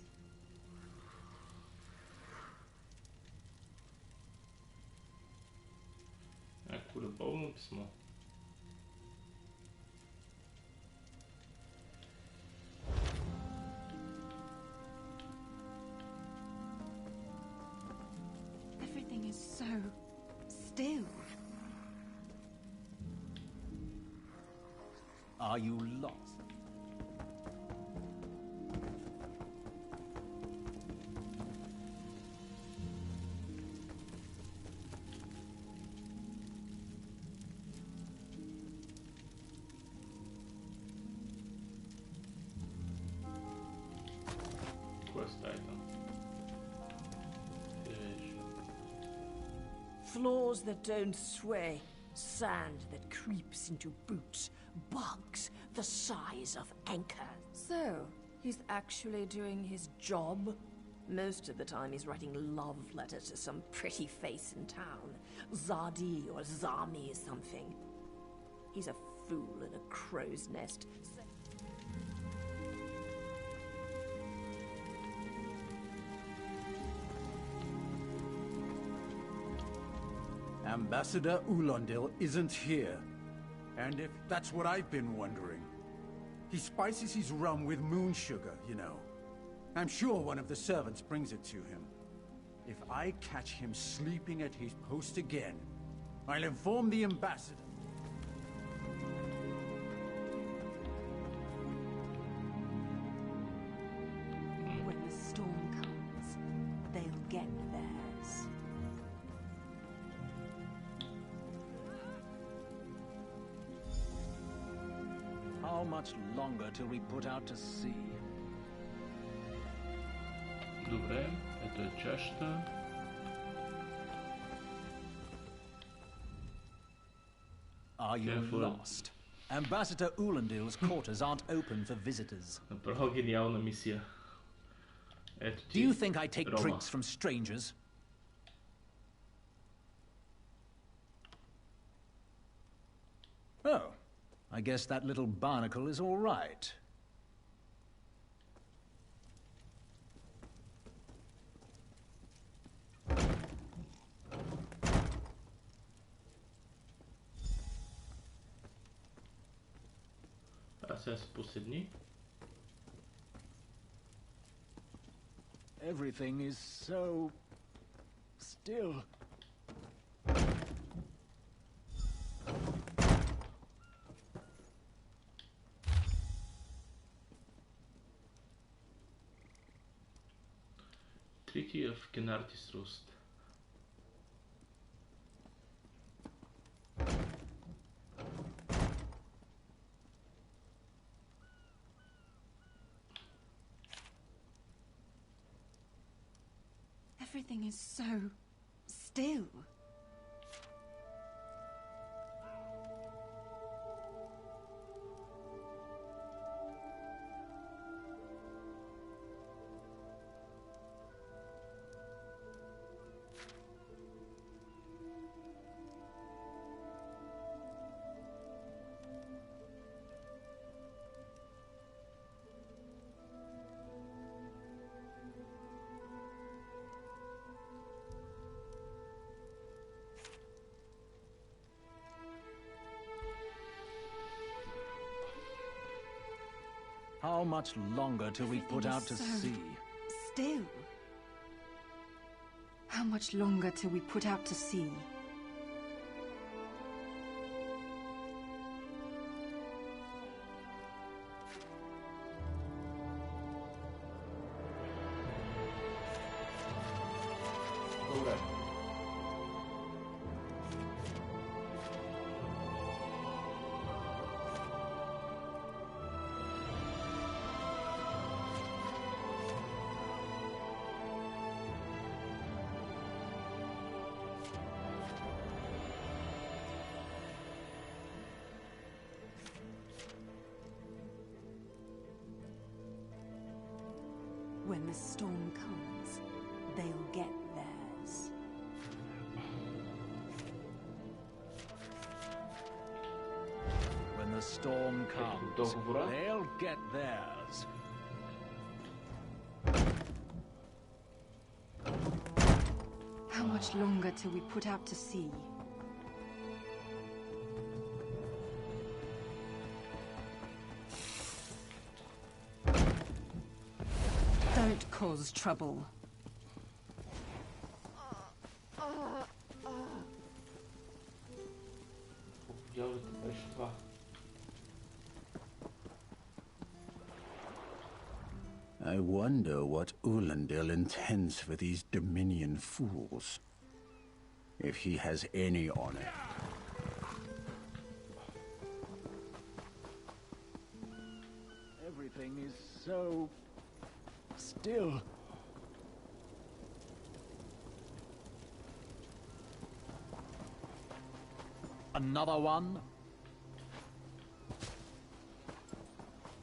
Някакво любовно писмо. Everything is so still. Are you lost? Quest item. Floors that don't sway, sand that creeps into boots, bugs the size of anchors. So, he's actually doing his job? Most of the time he's writing love letters to some pretty face in town. Zadi or Zami or something. He's a fool in a crow's nest. Ambassador Ulondil isn't here. And if that's what I've been wondering. He spices his rum with moon sugar, you know. I'm sure one of the servants brings it to him. If I catch him sleeping at his post again, I'll inform the ambassador. When the storm comes, they'll get theirs. How much longer till we put out to sea? Добре, ето е чашата. Are you lost? Ambassador Ulondil's quarters aren't open for visitors. Направо гениална мисия. Ето ти, Do you think I take Рома. drinks from strangers? Oh, I guess that little barnacle is all right. Сега се поседни. Everything is so still. Treaty of Kenartis Rust. Everything is so still. How much longer till we put out to sea? Still. How much longer till we put out to sea? When the storm comes, they'll get theirs. When the storm comes, they'll get theirs. How much longer till we put out to sea? Don't cause trouble. I wonder what Ulondil intends for these Dominion fools. If he has any honor. Everything is so still. Another one?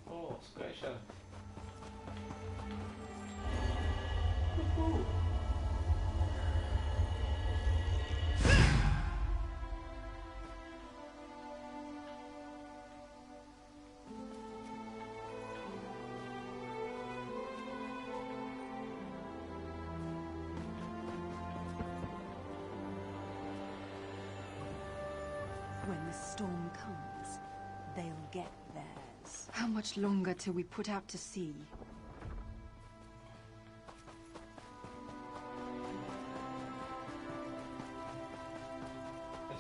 Oh, Sky Shot. When the storm comes, they'll get theirs. How much longer till we put out to sea?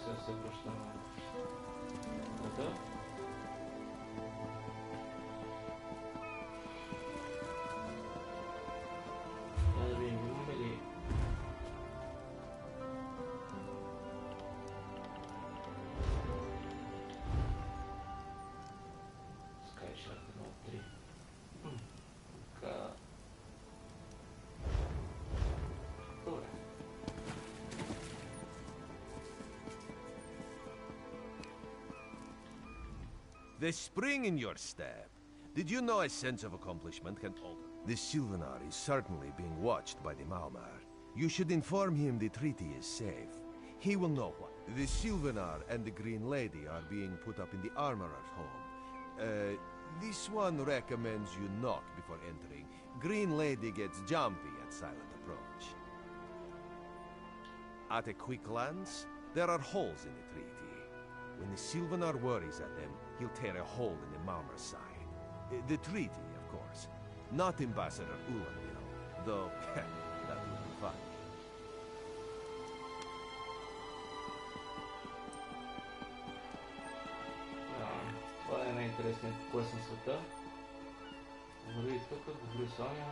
Сега се връщаме в града. Да видим, имаме ли The spring in your step. Did you know a sense of accomplishment can alter? The Sylvanar is certainly being watched by the Malmar. You should inform him the treaty is safe. He will know what. The Sylvanar and the Green Lady are being put up in the armorer's home. This one recommends you knock before entering. Green Lady gets jumpy at silent approach. At a quick glance, there are holes in the treaty. When the Sylvanar worries at them, he'll tear a hole in the Malmar side. The treaty, of course. Not Ambassador Ulandil, though that would be fun. Това е най-интересният квест на света. Говори тук, говори Соня.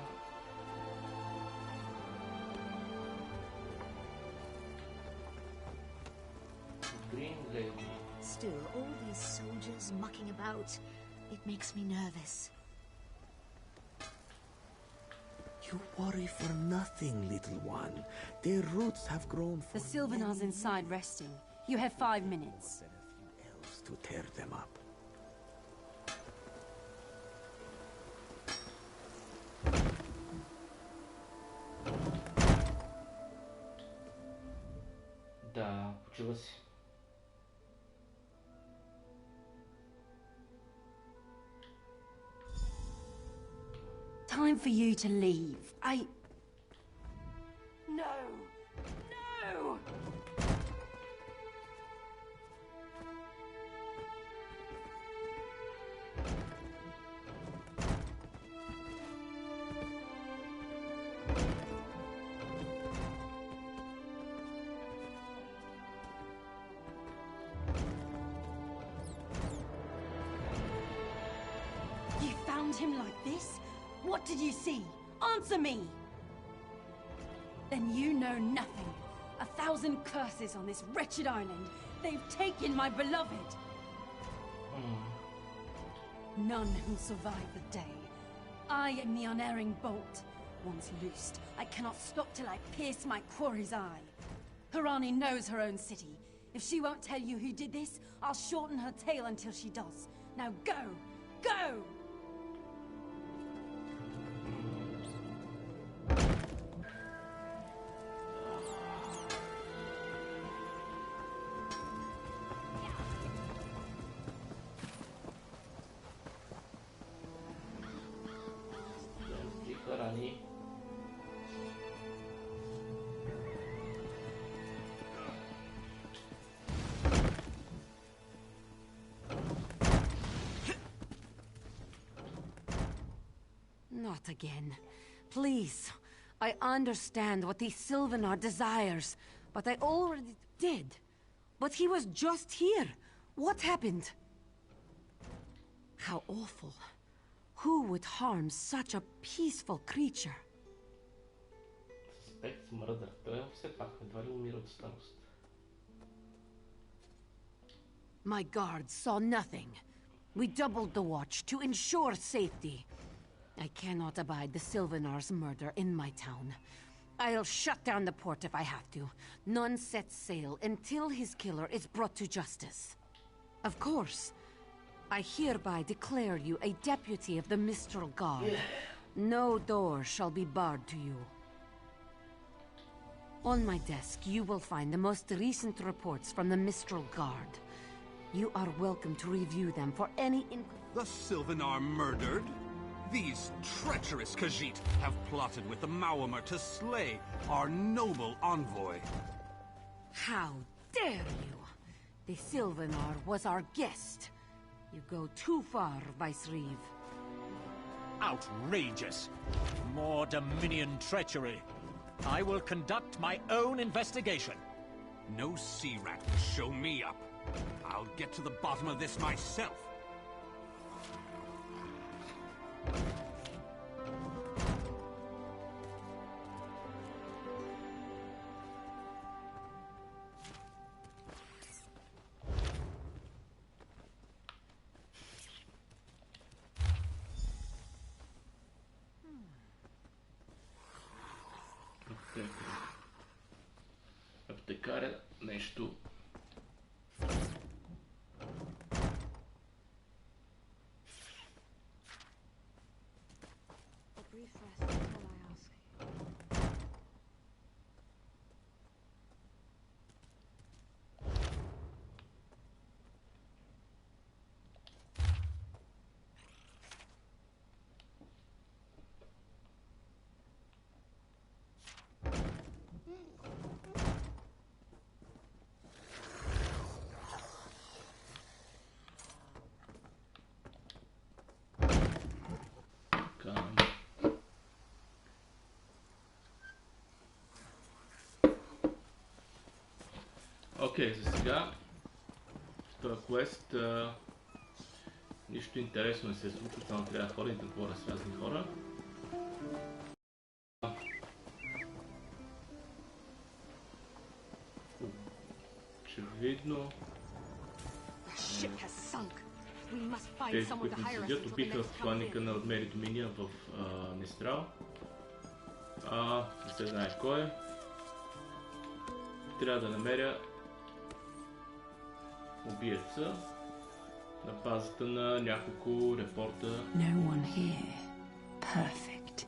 Green Lady. Still, all these soldiers mucking about, it makes me nervous. You worry for nothing, little one. Their roots have grown for The Sylvanar's inside resting. You have 5 minutes. and a few elves to tear them up. Да, почива си. Time for you to leave. No! No! You found him like this? What did you see? Answer me! Then you know nothing. 1,000 curses on this wretched island. They've taken my beloved. None who'll survive the day. I am the unerring bolt. Once loosed, I cannot stop till I pierce my quarry's eye. Harani knows her own city. If she won't tell you who did this, I'll shorten her tail until she does. Now go! Go! Harani. Not again. Please. I understand what the Sylvanar desires, but I already did. But he was just here. What happened? How awful. Who would harm such a peaceful creature? Suspect murder. Той все пак едва ли умира от старост. My guards saw nothing. We doubled the watch to ensure safety. I cannot abide the Sylvanar's murder in my town. I'll shut down the port if I have to. None set sail until his killer is brought to justice. Of course, I hereby declare you a deputy of the Mistral Guard. No door shall be barred to you. On my desk, you will find the most recent reports from the Mistral Guard. You are welcome to review them for any The Sylvanar murdered? These treacherous Khajiit have plotted with the Maormer to slay our noble envoy. How dare you! The Sylvanar was our guest. You go too far, Vicereeve. Outrageous! More Dominion treachery. I will conduct my own investigation. No sea rat will show me up. I'll get to the bottom of this myself. Аптекаря нещо. Окей, за сега в този квест нищо интересно не се случва, само трябва да ходим да говоря с разни хора. Очевидно тези, които ни седят, убиха посланника на Одмери Доминия в Нестрал. Не се знае кой е. Трябва да намеря убиеца на базата на няколко репорта. No one here. Perfect.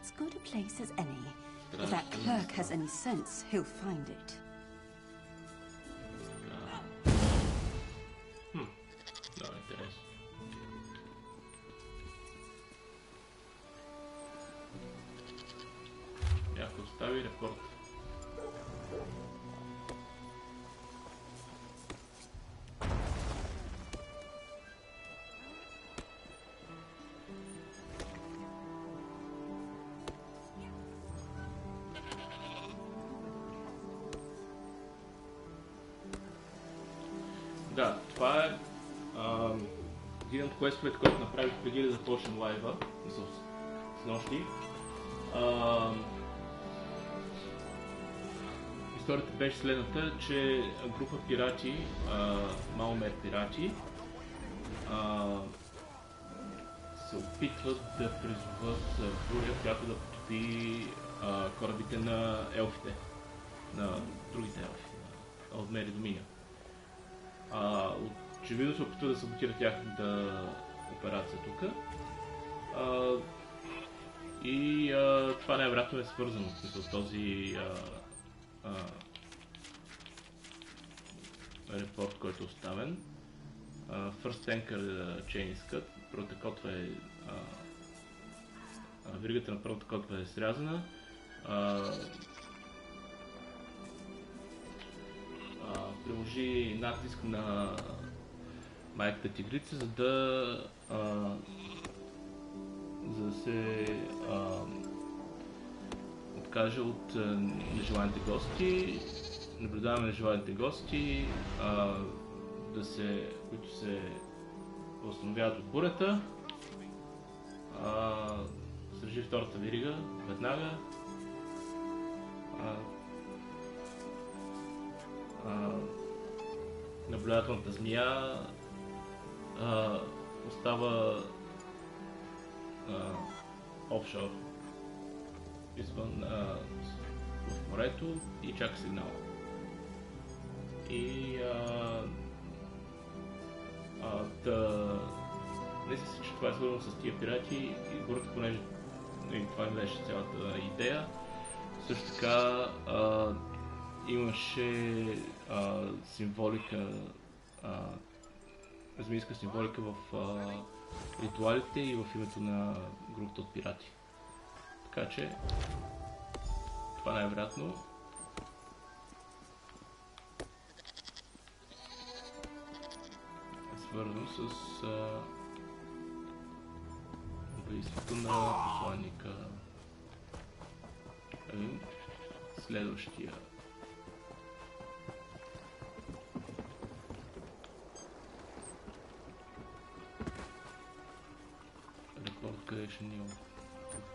As good a place as any. If that clerk has any sense, he'll find it. Много интересно. Някой остави репорт. Да, това е един от квестовете, който направих преди да започнем лайва, снощи. Историята беше следната, че група пирати, Маумер пирати, се опитват да призоват буря, която да потопи корабите на елфите, на другите елфи, на Одмери Доминия. Очевидно се опитва да саботира тяхната операция тук. И това най-вероятно е свързано с този репорт, който е оставен. First Anchor Chain искат. Първата котва е... веригата на първата котва е срязана. Приложи натиск на майката тигрица, за да се откаже от нежеланите гости. Наблюдаваме нежеланите гости, които се възстановяват от бурята. Срежи втората верига веднага. Наблюдателната змия остава офшор, извън в морето и чака сигнал. И мисля си, че това е свързано с тия пирати и гората, понеже това не беше цялата идея, Също така имаше символика, змийска символика в ритуалите и в името на групата от пирати. Така че това най-вероятно е свързано с убийството на посланника. Следващия. Рекорд, къде ще ни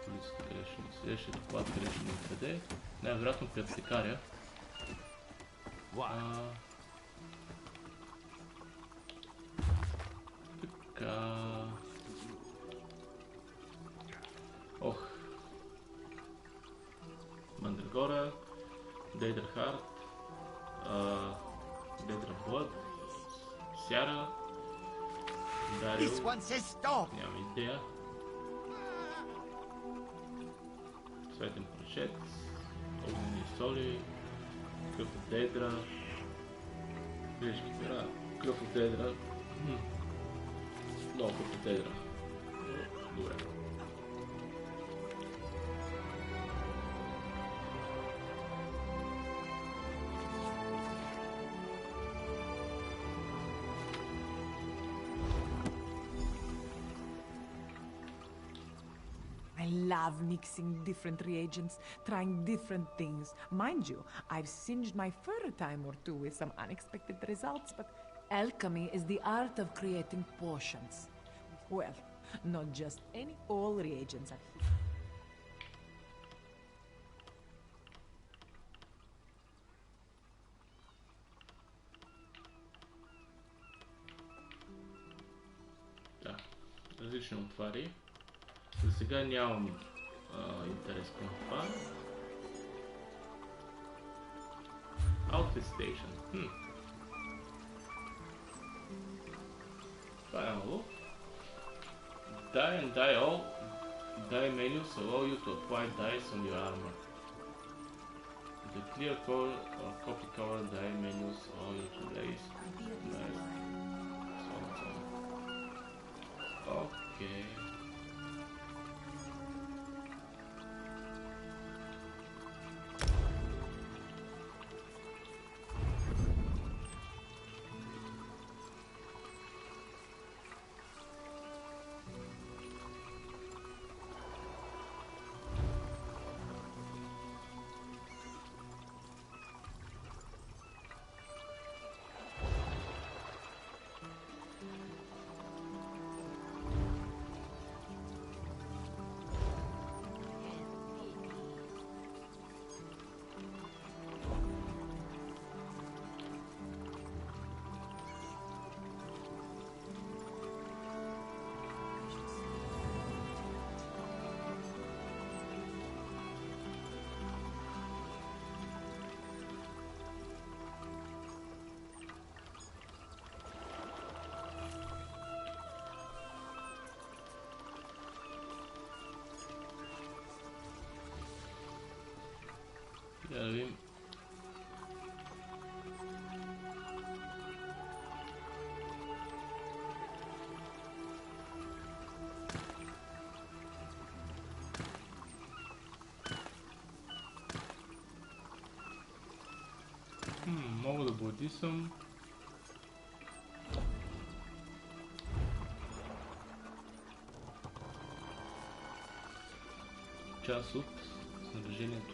полицията, къде ще ни следващия доклад, къде ще ни отведе. Най-вероятно при аптекаря. Така. Ох. Мандрагора, Дейдрхарт, Дейдрблад, Сяра, Дарио, нямам идея, Светен прашец, Огнени соли, Кръв от Дейдра, Грешки пера, Кръв от Дейдра, много Кръв от Дейдра, добре. I love mixing different reagents, trying different things. Mind you, I've singed my fur a time or two with some unexpected results, but alchemy is the art of creating potions. Well, not just any all reagents are here. Да, различни отвари. За сега нямам интерес към това. Outfit Station. Това е ново. Die and die all. Die menus allow you to apply dyes on your armor. The clear color or copy color die menus allow you to place dyes. Okay. Да видим. Мога да бладисам. Част от снаряжението.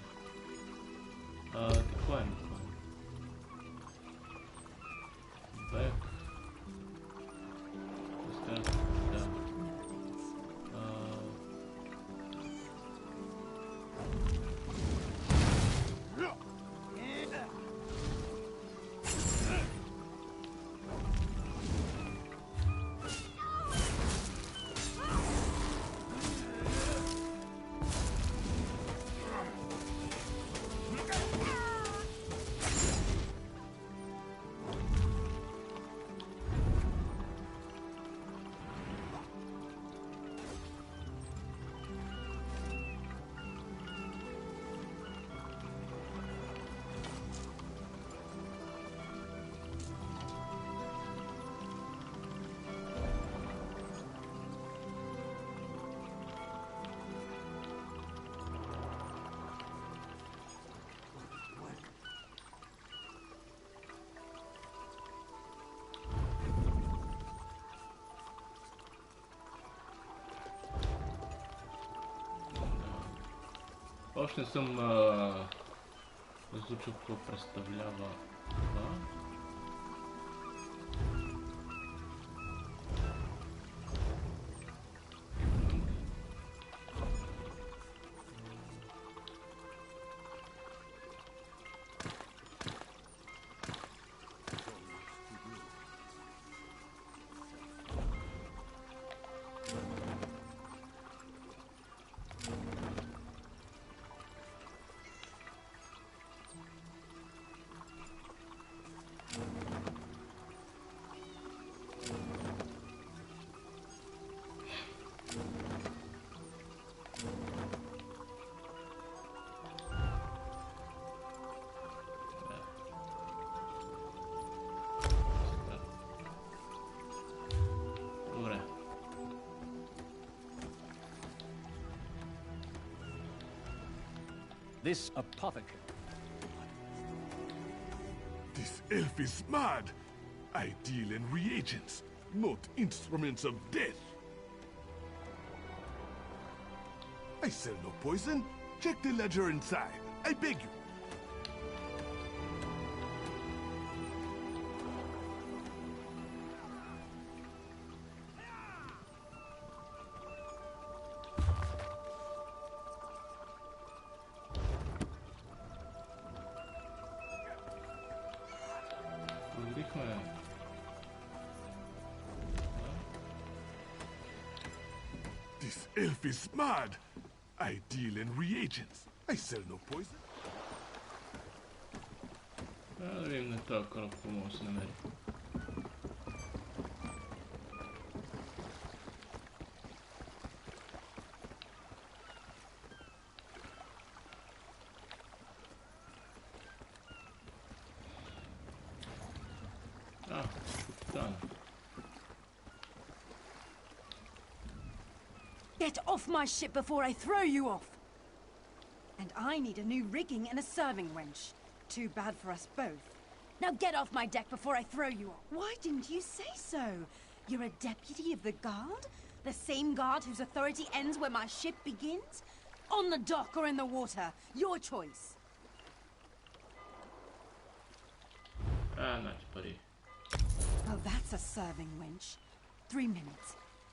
Какво е? Бек. Да. Още не съм разучил какво представлява това. This apothecary. This elf is mad. I deal in reagents, not instruments of death. I sell no poison. Check the ledger inside. I beg you. This elf is mad. I deal in reagents. I sell no poison. Да видим на този кораб какво може да се намери. Get off my ship before I throw you off! And I need a new rigging and a serving wench. Too bad for us both. Now get off my deck before I throw you off. Why didn't you say so? You're a deputy of the guard? The same guard whose authority ends where my ship begins? On the dock or in the water? Your choice. Not buddy. Well, that's a serving wench. 3 minutes.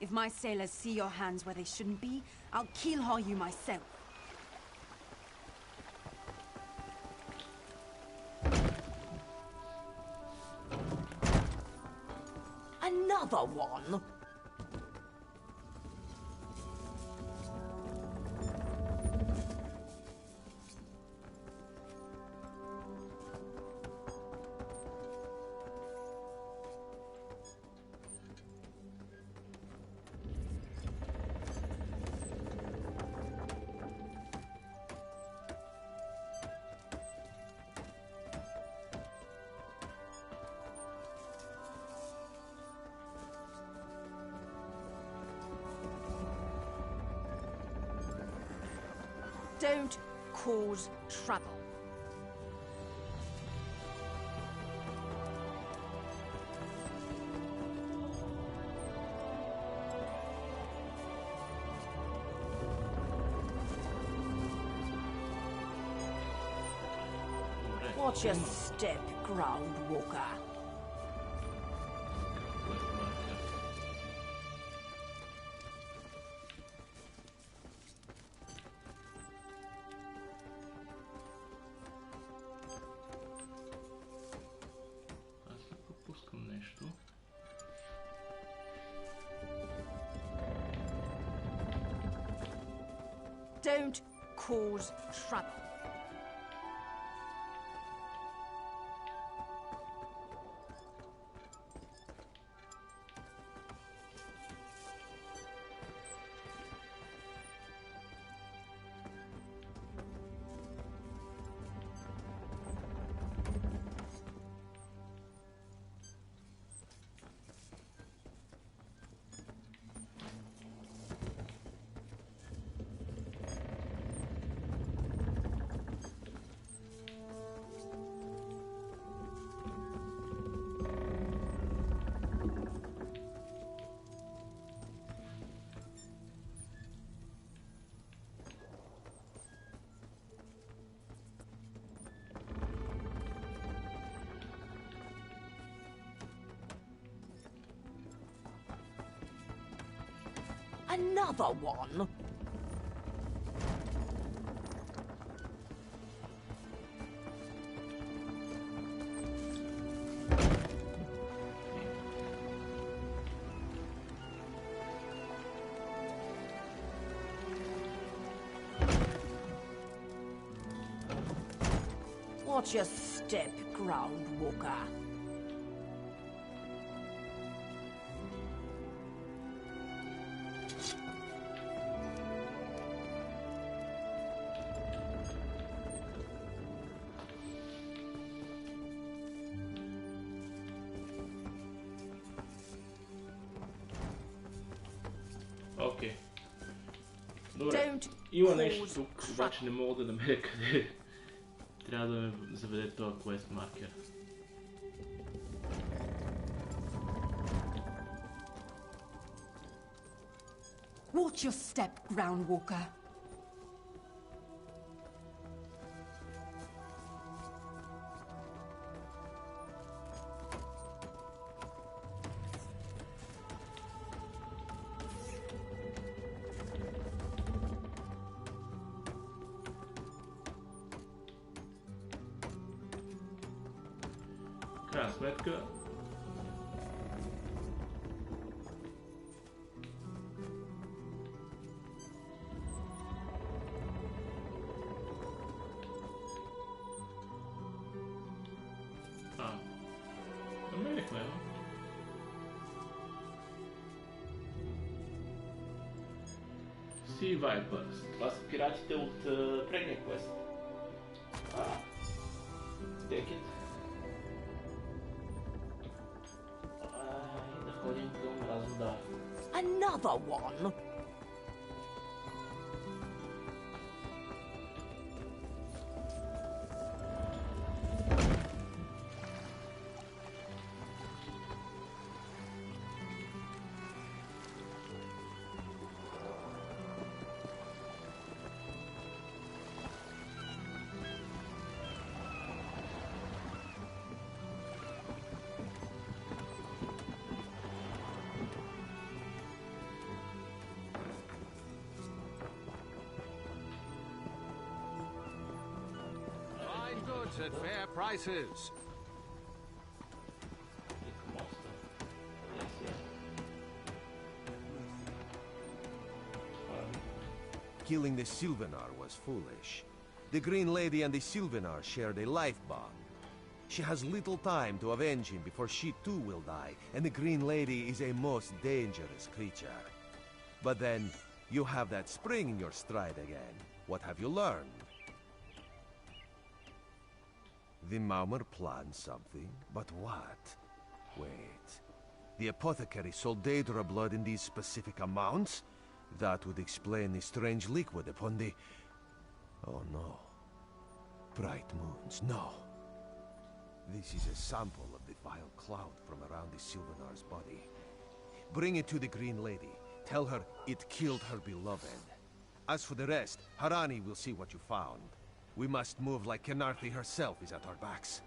If my sailors see your hands where they shouldn't be, I'll keel-haul you myself. Another one? Don't cause trouble. Watch your step, ground walker. Don't cause trouble. Another one? Watch your step, ground walker. Окей. Добре. Има нещо тук, обаче не мога да намеря къде. Трябва да ме заведе този квест маркер. Watch your step, groundwalker. Крайна сметка. Намерихме едно. Sea Vipers. Това са пиратите от предния квест. Take it. И да ходим към разудара. Another one? At fair prices. Killing the Sylvanar was foolish. The Green Lady and the Sylvanar shared a life bond. She has little time to avenge him before she too will die, and the Green Lady is a most dangerous creature. But then, you have that spring in your stride again. What have you learned? The Maumar planned something, but what? Wait. The apothecary sold Daedra blood in these specific amounts? That would explain the strange liquid upon the... Oh no. Bright moons, no. This is a sample of the vile cloud from around the Sylvanar's body. Bring it to the Green Lady. Tell her it killed her beloved. As for the rest, Harani will see what you found. We must move like Kenarthi herself is at our backs.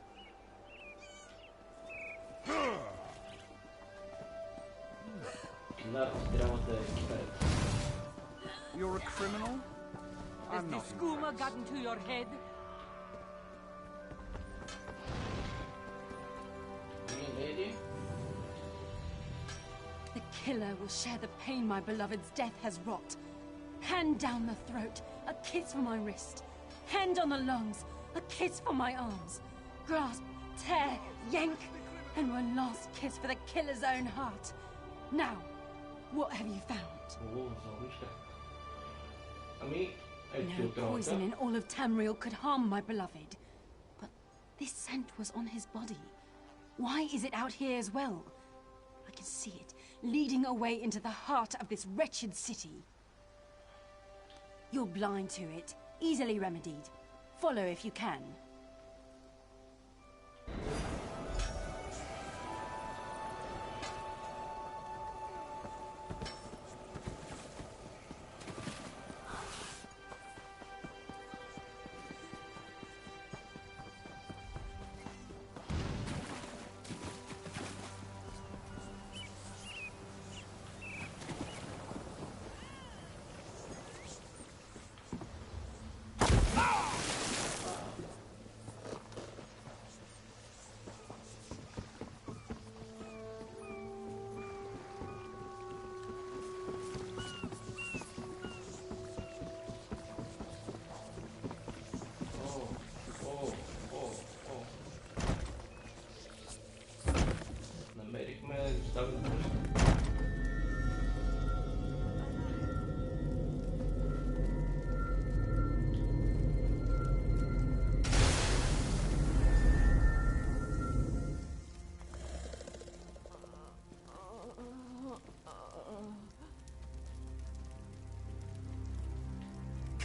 You're a criminal? Has the skooma gotten to your head? The killer will share the pain my beloved's death has wrought. Hand down the throat, a kiss for my wrist. Hand on the lungs, a kiss for my arms. Grasp, tear, yank, and one last kiss for the killer's own heart. Now, what have you found? No poison in all of Tamriel could harm my beloved. But this scent was on his body. Why is it out here as well? I can see it, leading away into the heart of this wretched city. You're blind to it. Easily remedied. Follow if you can.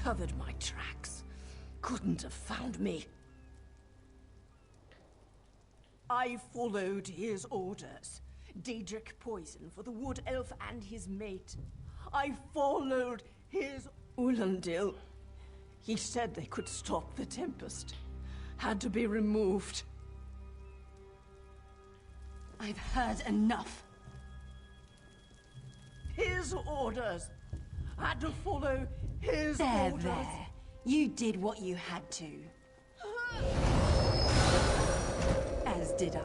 covered my tracks. Couldn't have found me. I followed his orders. Daedric poison for the wood elf and his mate. I followed his... Ulandil. He said they could stop the tempest. Had to be removed. I've heard enough. His orders. Had to follow his orders. There. You did what you had to. As did I.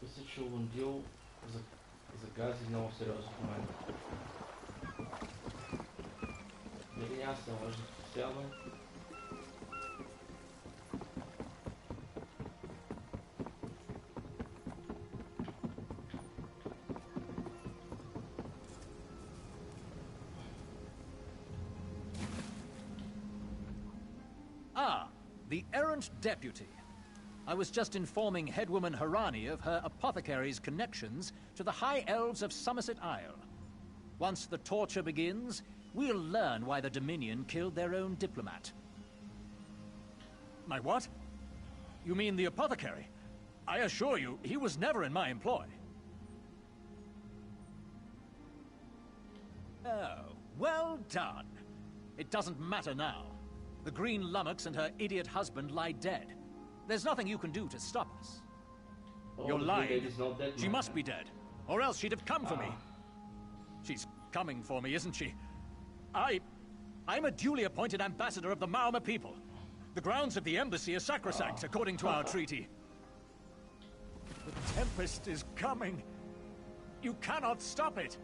Мисля, че Уландил загази много сериозно в момента. Дали няма се наложи специално? Ah, the errant deputy. I was just informing headwoman Harani of her apothecary's connections to the High Elves of Somerset Isle. Once the torture begins, we'll learn why the Dominion killed their own diplomat. My what? You mean the apothecary? I assure you, he was never in my employ. Oh, well done. It doesn't matter now. The Green Lummox and her idiot husband lie dead. There's nothing you can do to stop us. Oh, You're lying. Dead, she must be dead, or else she'd have come for me. She's coming for me, isn't she? I'm a duly appointed ambassador of the Maoma people. The grounds of the embassy are sacrosanct, according to our treaty. The tempest is coming. You cannot stop it.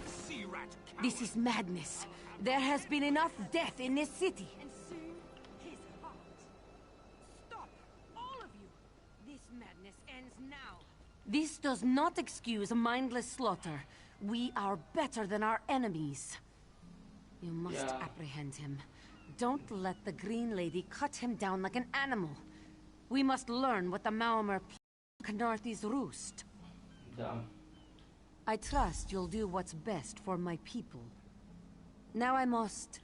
Sea rat coward. This is madness. There has been enough death in this city. And soon, his heart. Stop, all of you. This madness ends now. This does not excuse mindless slaughter. We are better than our enemies. You must apprehend him. Don't let the Green Lady cut him down like an animal. We must learn what the Maomer Canarthy's roost. Damn. I trust you'll do what's best for my people. Now I must...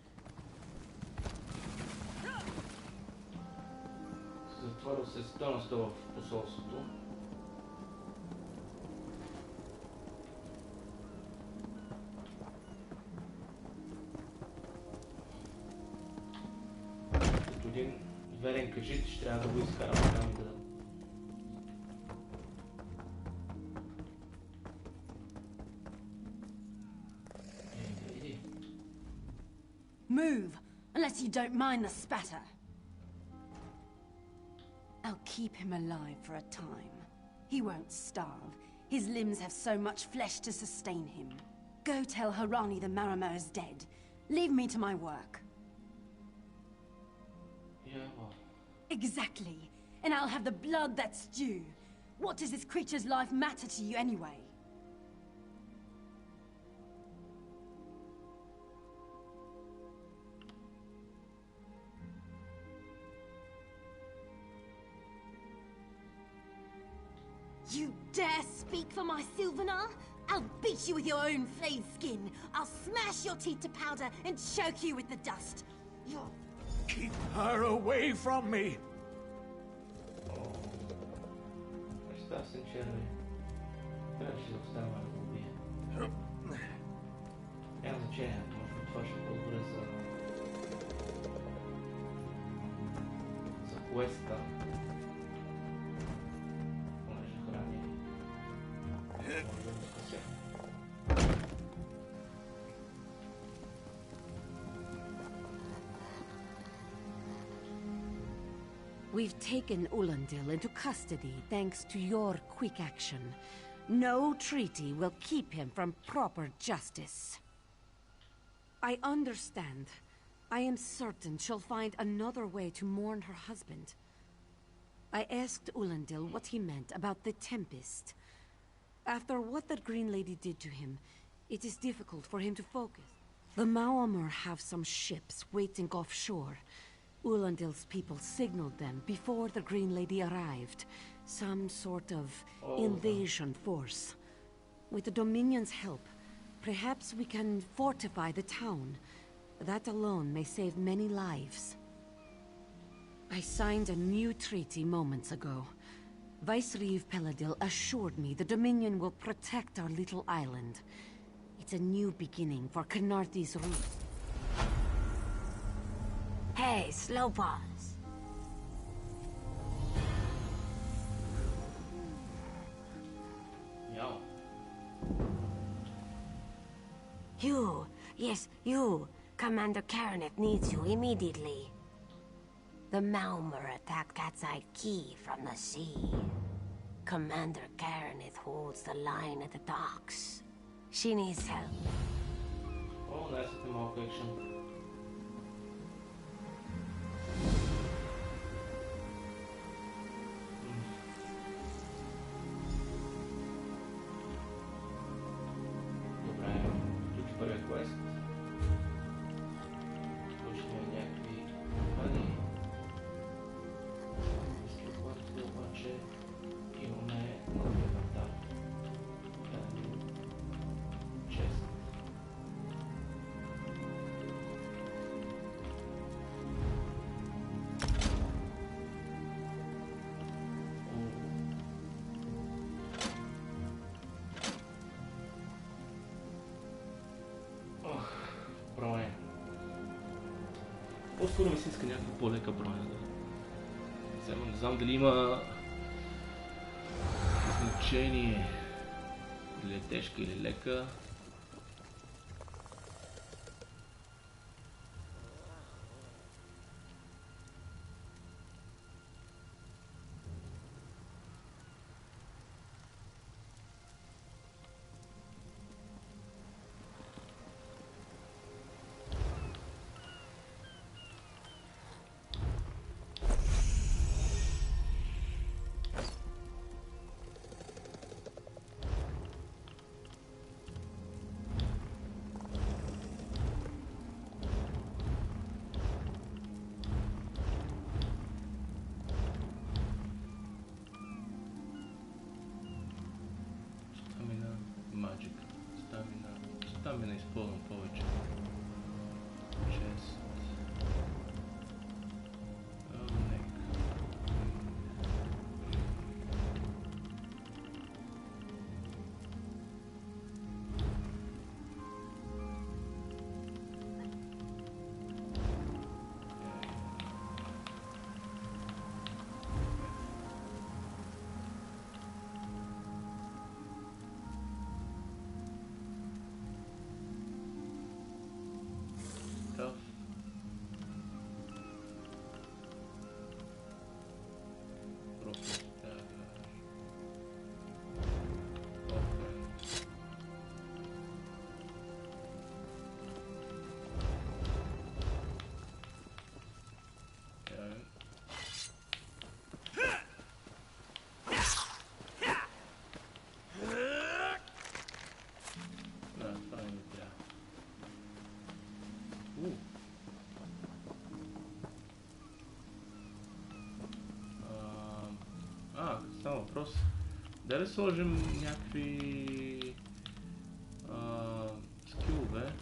Затворил се стойността в посолството. Като един верен кажит ще трябва да го изкарам там да... Move, unless you don't mind the spatter. I'll keep him alive for a time. He won't starve. His limbs have so much flesh to sustain him. Go tell Harani the Marama is dead. Leave me to my work. Yeah, well. Exactly. And I'll have the blood that's due. What does this creature's life matter to you anyway? You dare speak for my Sylvanar? I'll beat you with your own flayed skin. I'll smash your teeth to powder and choke you with the dust. You're... Keep her away from me! Está sincero. Трябваше да остава да го убие. Няма значение, може би това ще е по-добре за куеста. Понеже храни. Може да го спася. We've taken Ulandil into custody thanks to your quick action. No treaty will keep him from proper justice. I understand. I am certain she'll find another way to mourn her husband. I asked Ulandil what he meant about the Tempest. After what that Green Lady did to him, it is difficult for him to focus. The Maomer have some ships waiting offshore. Ulandil's people signaled them before the Green Lady arrived. Some sort of invasion force. With the Dominion's help, perhaps we can fortify the town. That alone may save many lives. I signed a new treaty moments ago. Vicereeve Peladil assured me the Dominion will protect our little island. It's a new beginning for Khenarthi's roots. Hey, slow pause. Yo. You, yes, you. Commander Karanet needs you immediately. The Malmer attacked Cat's-Eye Key from the sea. Commander Karanet holds the line at the docks. She needs help. Oh, that's the mock action. Първият квест. Слушаме някакви компании. След което обаче имаме новия вратар. Чест. Броня. По-скоро ми се иска някаква по-лека броня. Не знам дали има значение дали е тежка или лека. Стамина използвам повече. Чест. Става въпрос. Дали сложим някакви скилове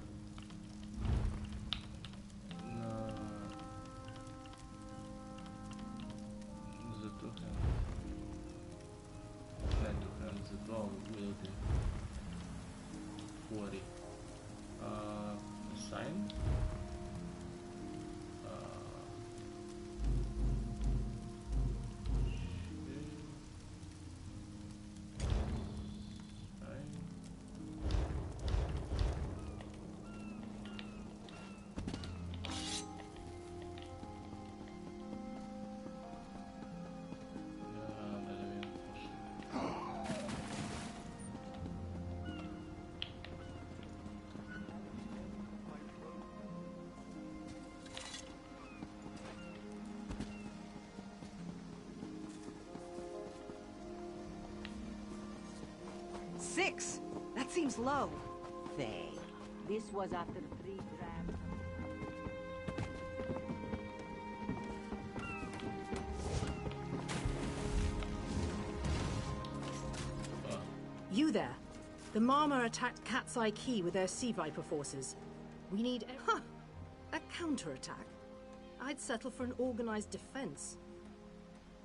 за тук. Не тук, за това уилди. Фуари. Assign. Six! That seems low. Faye, this was after 3 drafts. The Marma attacked Cat's Eye Key with their Sea Viper forces. We need a counterattack. I'd settle for an organized defense.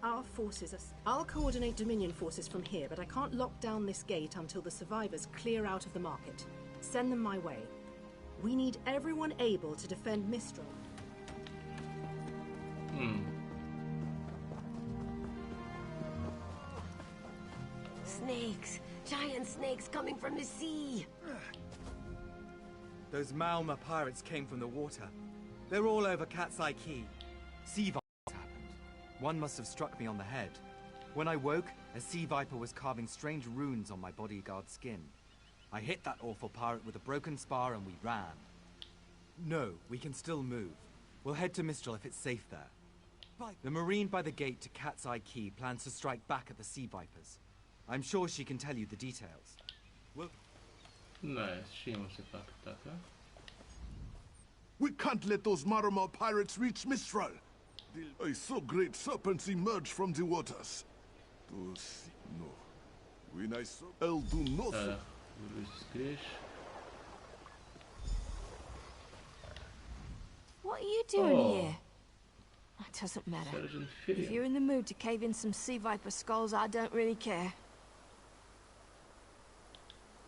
Our forces are... I'll coordinate Dominion forces from here, but I can't lock down this gate until the survivors clear out of the market. Send them my way. We need everyone able to defend Mistral. Snakes! Giant snakes coming from the sea! Those Malma pirates came from the water. They're all over Cat's Eye Key. Sea vipers happened. One must have struck me on the head. When I woke, a sea viper was carving strange runes on my bodyguard's skin. I hit that awful pirate with a broken spar and we ran. No, we can still move. We'll head to Mistral if it's safe there. The Marine by the gate to Cat's Eye Key plans to strike back at the sea vipers. I'm sure she can tell you the details. We can't let those Marama pirates reach Mistral. I saw great serpents emerge from the waters. No. When I saw El Dunoso. What are you doing here? It doesn't matter. If you're in the mood to cave in some sea viper skulls, I don't really care.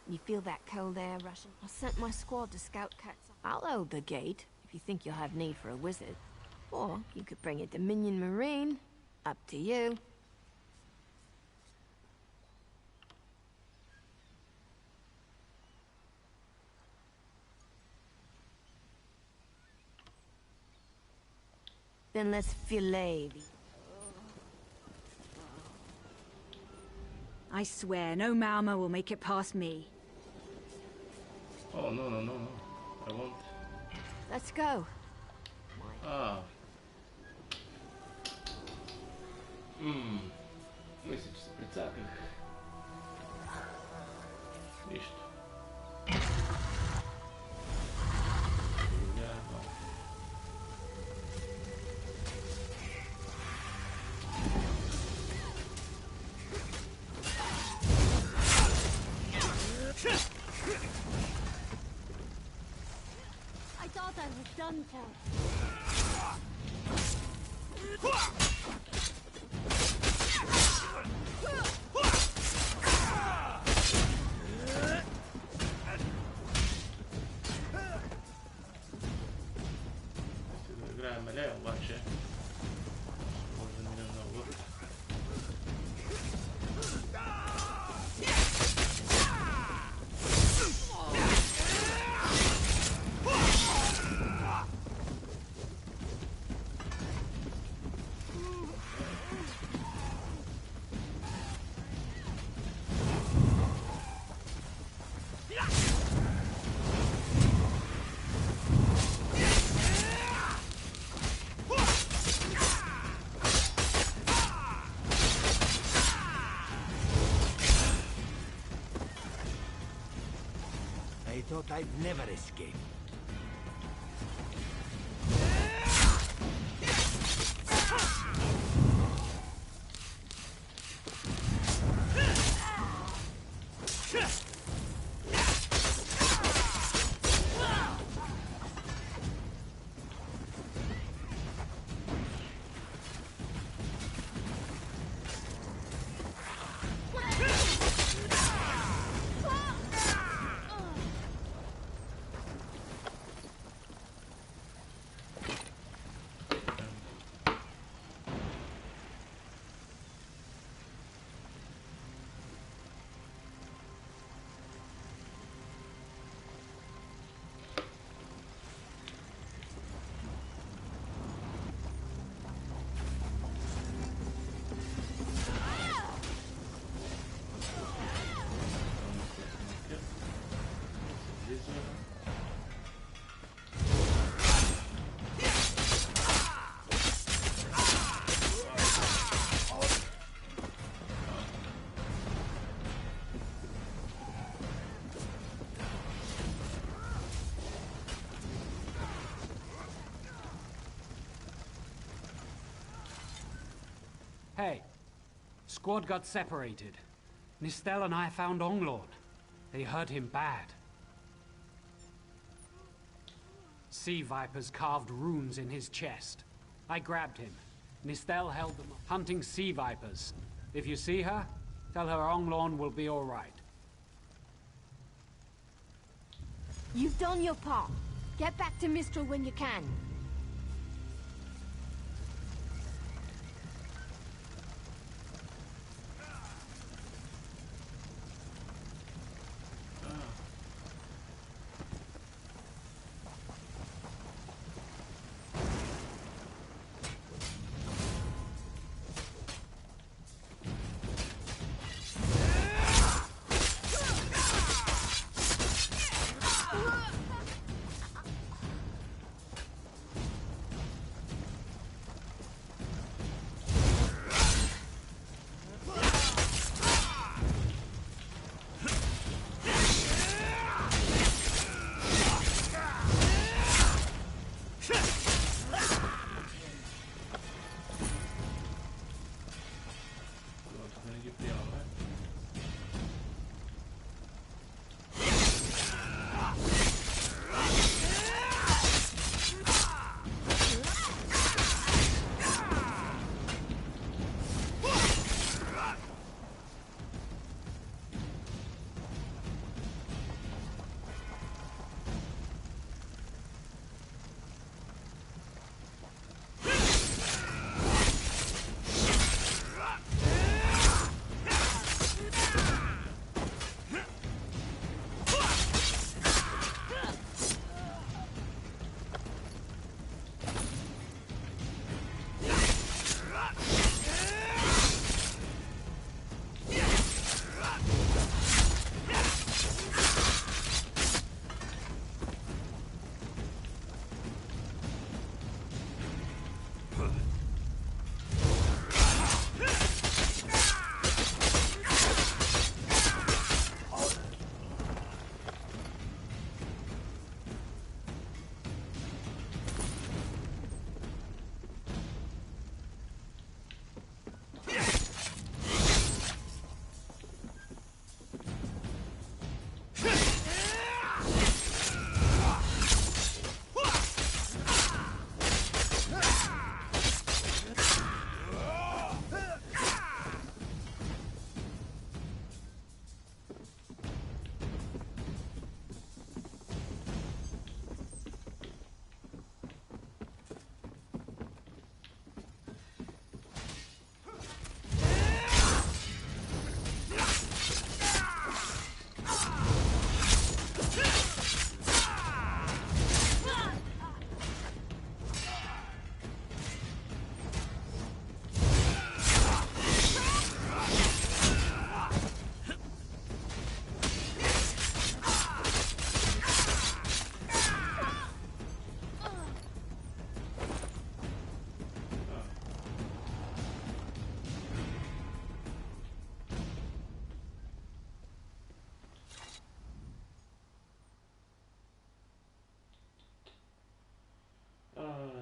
You feel that cold air rushing? I sent my squad to scout Cat's Eye. I'll hold the gate, if you think you'll have need for a wizard. Or you could bring a Dominion Marine. Up to you. Then let's fillet the... I swear, no Malma will make it past me. Oh, no. I won't. Let's go. Мисля, че се прецаках. Нищо. I thought I was done for. I thought I'd never escape. Hey, squad got separated. Nistel and I found Onglord. They hurt him bad. Sea vipers carved runes in his chest. I grabbed him. Nistel held them up, hunting sea vipers. If you see her, tell her Onglon will be all right. You've done your part. Get back to Mistral when you can.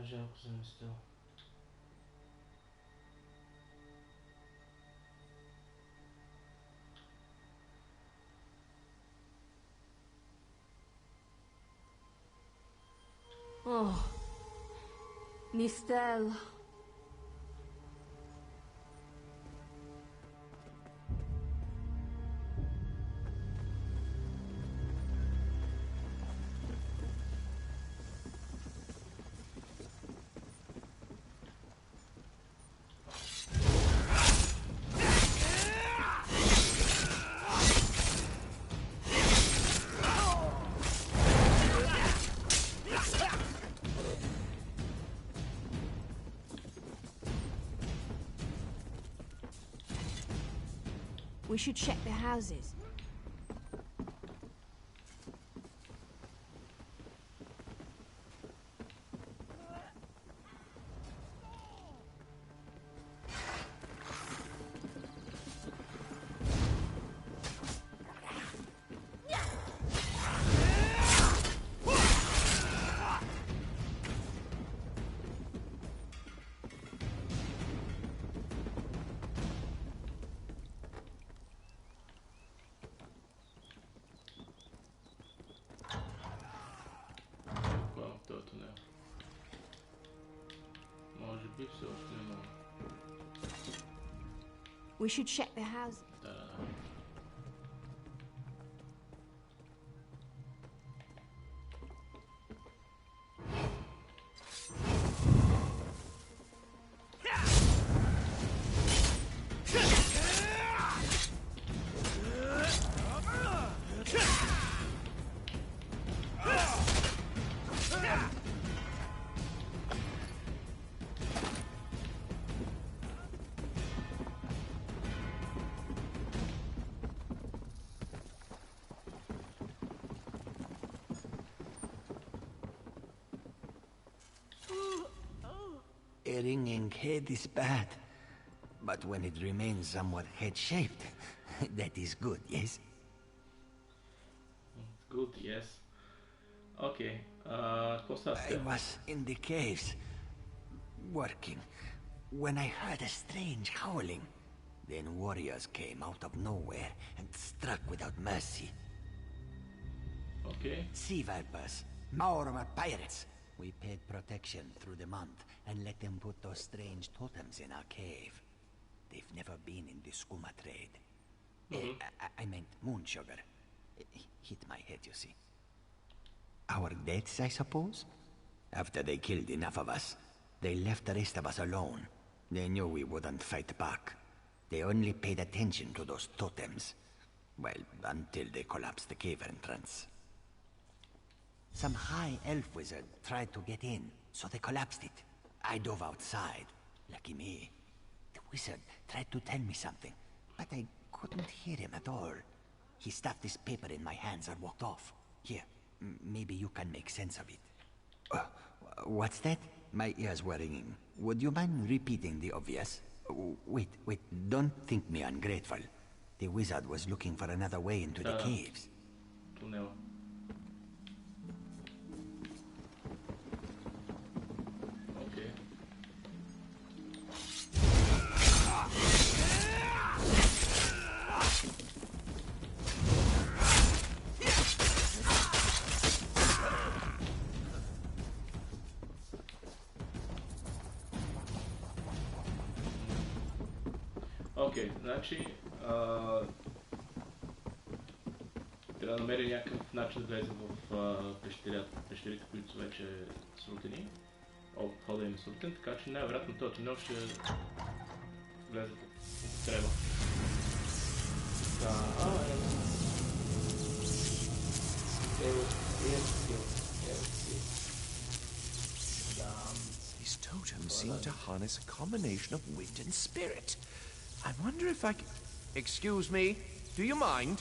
Жалко съм стил. Oh, Nistel. We should check the houses. все още не мога. We should check the house. Да. A ringing head is bad, but when it remains somewhat head-shaped, that is good, yes? Good, yes. Okay, I was in the caves, working, when I heard a strange howling. Then warriors came out of nowhere and struck without mercy. Okay. Sea vipers, Maormer pirates. We paid protection through the month and let them put those strange totems in our cave. They've never been in the skooma trade. I meant moon sugar. Hit my head, you see. Our deaths, I suppose? After they killed enough of us, they left the rest of us alone. They knew we wouldn't fight back. They only paid attention to those totems. Well, until they collapsed the cave entrance. Some high elf wizard tried to get in, so they collapsed it. I dove outside. Lucky me. The wizard tried to tell me something, but I couldn't hear him at all. He stuffed this paper in my hands and walked off. Here, maybe you can make sense of it. What's that? My ears were ringing. Would you mind repeating the obvious? Wait, don't think me ungrateful. The wizard was looking for another way into the caves. Tunel. Okay. Окей, значи трябва да намеря някакъв начин да влезем в пещерите, които са вече срутени. Входа им е срутен, така че най-вероятно този тунел ще влезе в употреба. These totems seem to harness a combination of wind and spirit. I wonder if I can... Excuse me, do you mind?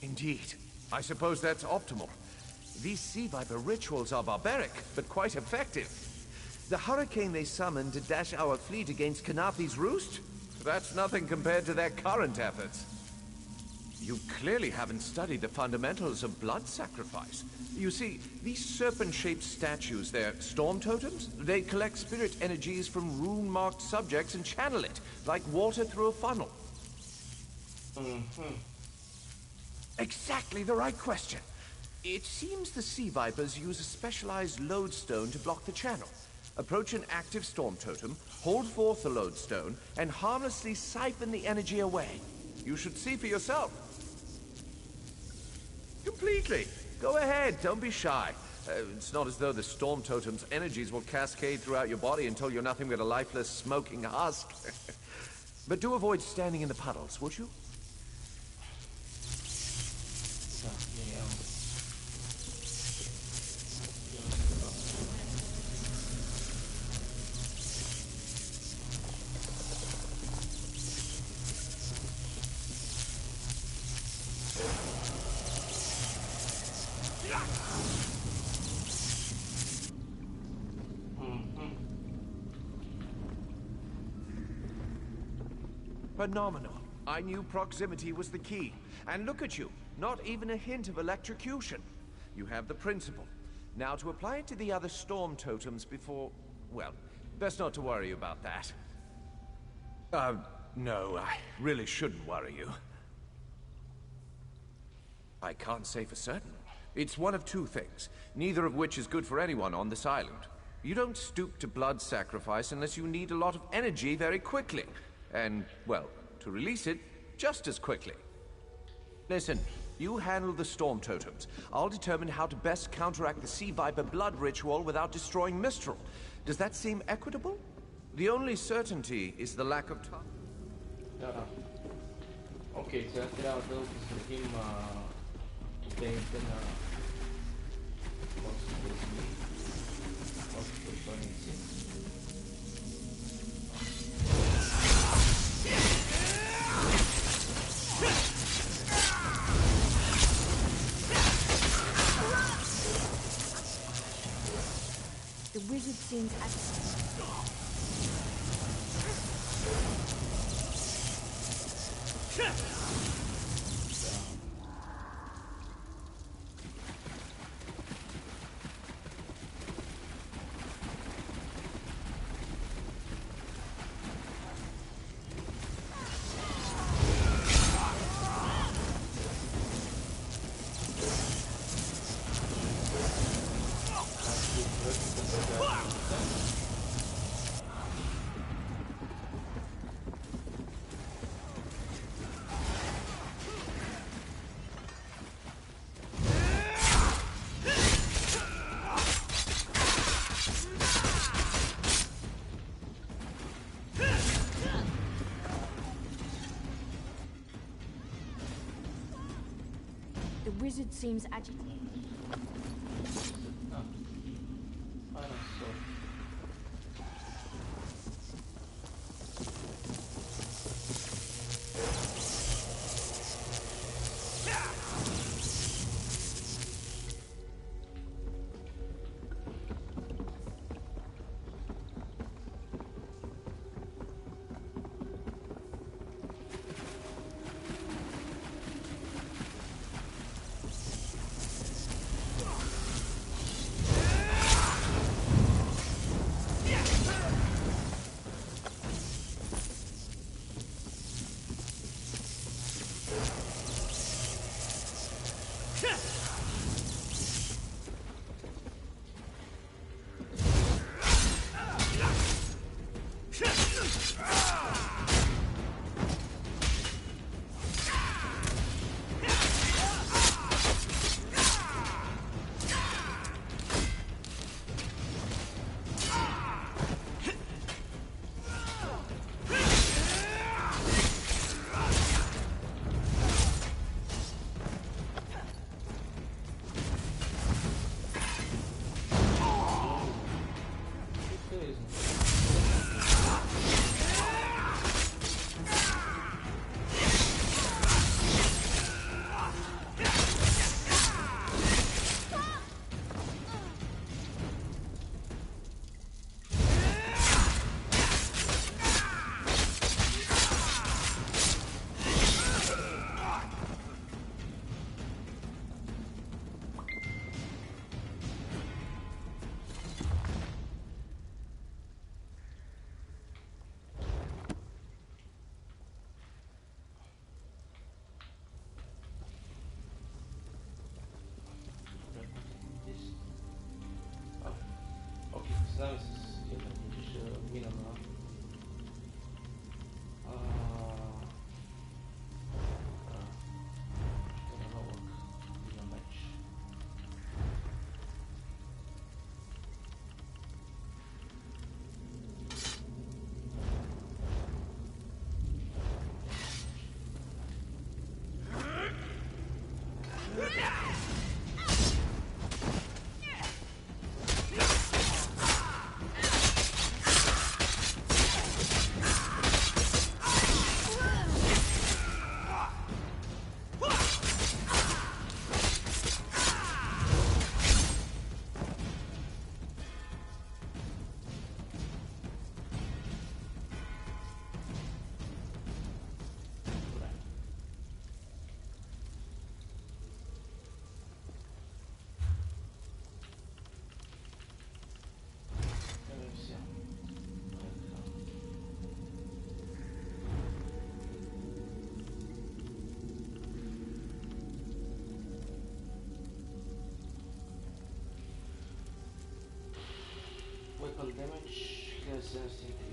Indeed. I suppose that's optimal. These sea viper rituals are barbaric, but quite effective. The hurricane they summoned to dash our fleet against Kanafi's roost? That's nothing compared to their current efforts. You clearly haven't studied the fundamentals of blood sacrifice. You see, these serpent-shaped statues, they're storm totems. They collect spirit energies from rune-marked subjects and channel it, like water through a funnel. Exactly the right question. It seems the sea vipers use a specialized lodestone to block the channel. Approach an active storm totem, hold forth the lodestone, and harmlessly siphon the energy away. You should see for yourself. Completely. Go ahead, don't be shy. It's not as though the storm totem's energies will cascade throughout your body until you're nothing but a lifeless, smoking husk. But do avoid standing in the puddles, would you? Phenomenal. I knew proximity was the key. And look at you, not even a hint of electrocution. You have the principle. Now to apply it to the other storm totems before... well, best not to worry about that. No, I really shouldn't worry you. I can't say for certain, It's one of two things, neither of which is good for anyone on this island. You don't stoop to blood sacrifice unless you need a lot of energy very quickly. And, well, to release it just as quickly. Listen, you handle the storm totems. I'll determine how to best counteract the sea viper blood ritual without destroying Mistral. Does that seem equitable? The only certainty is the lack of time. Да. Окей, сега трябва да посветим тотемите на морските змии. Морските пътници. The wizard seems The wizard seems agitated. съвсем си интересно.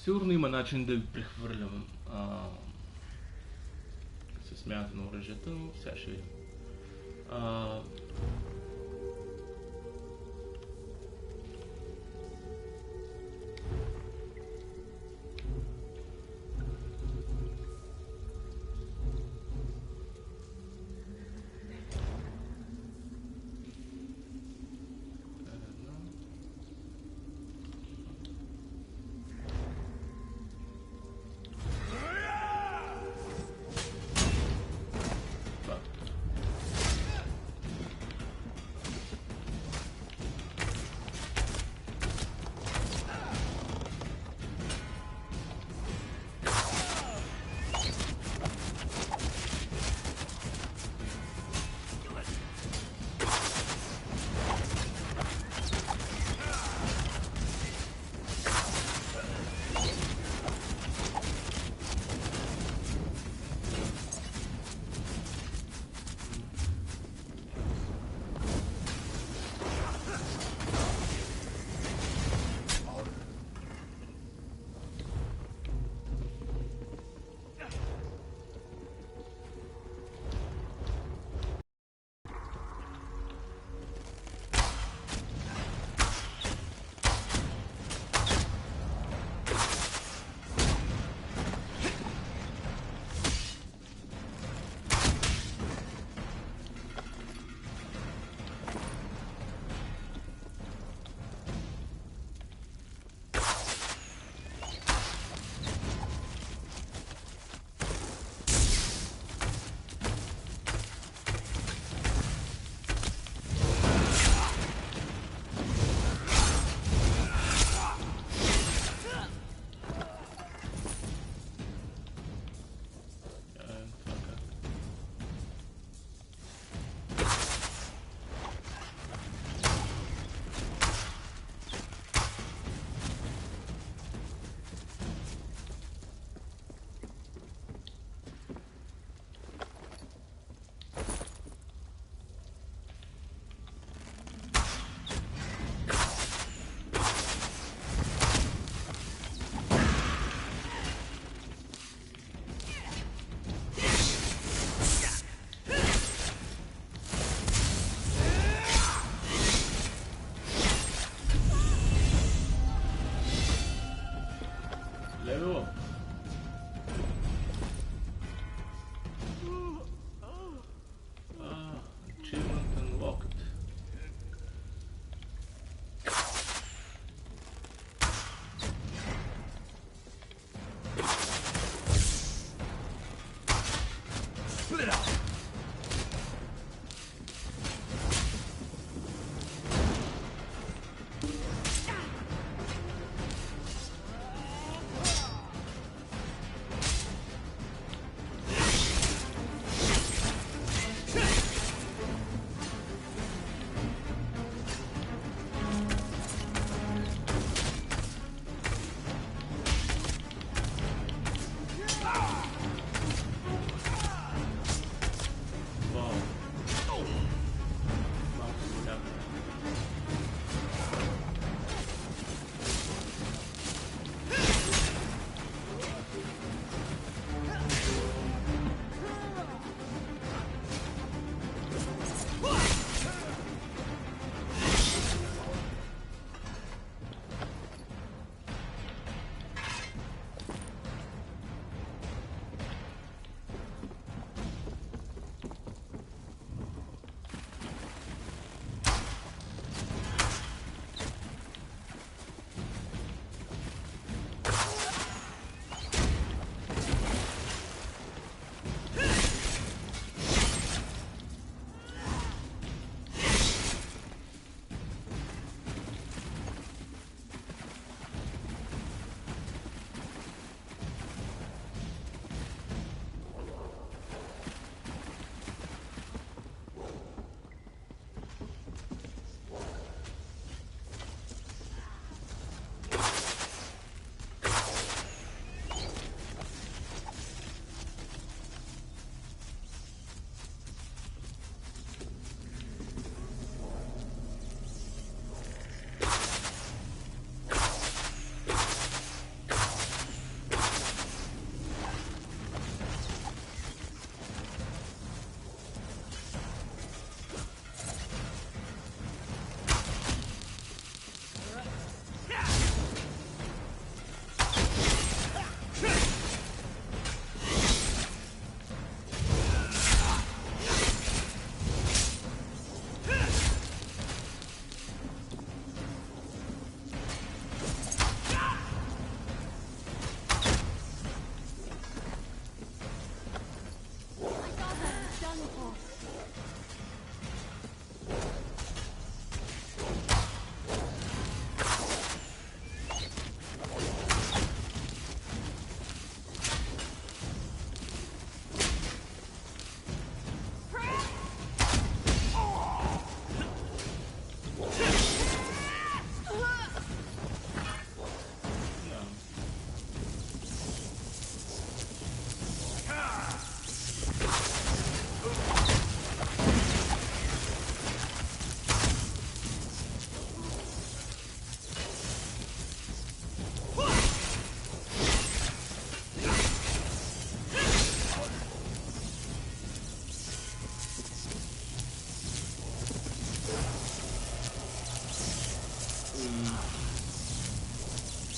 Сигурно има начин да ви прехвърлям с смяната на оръжията, но сега ще видим.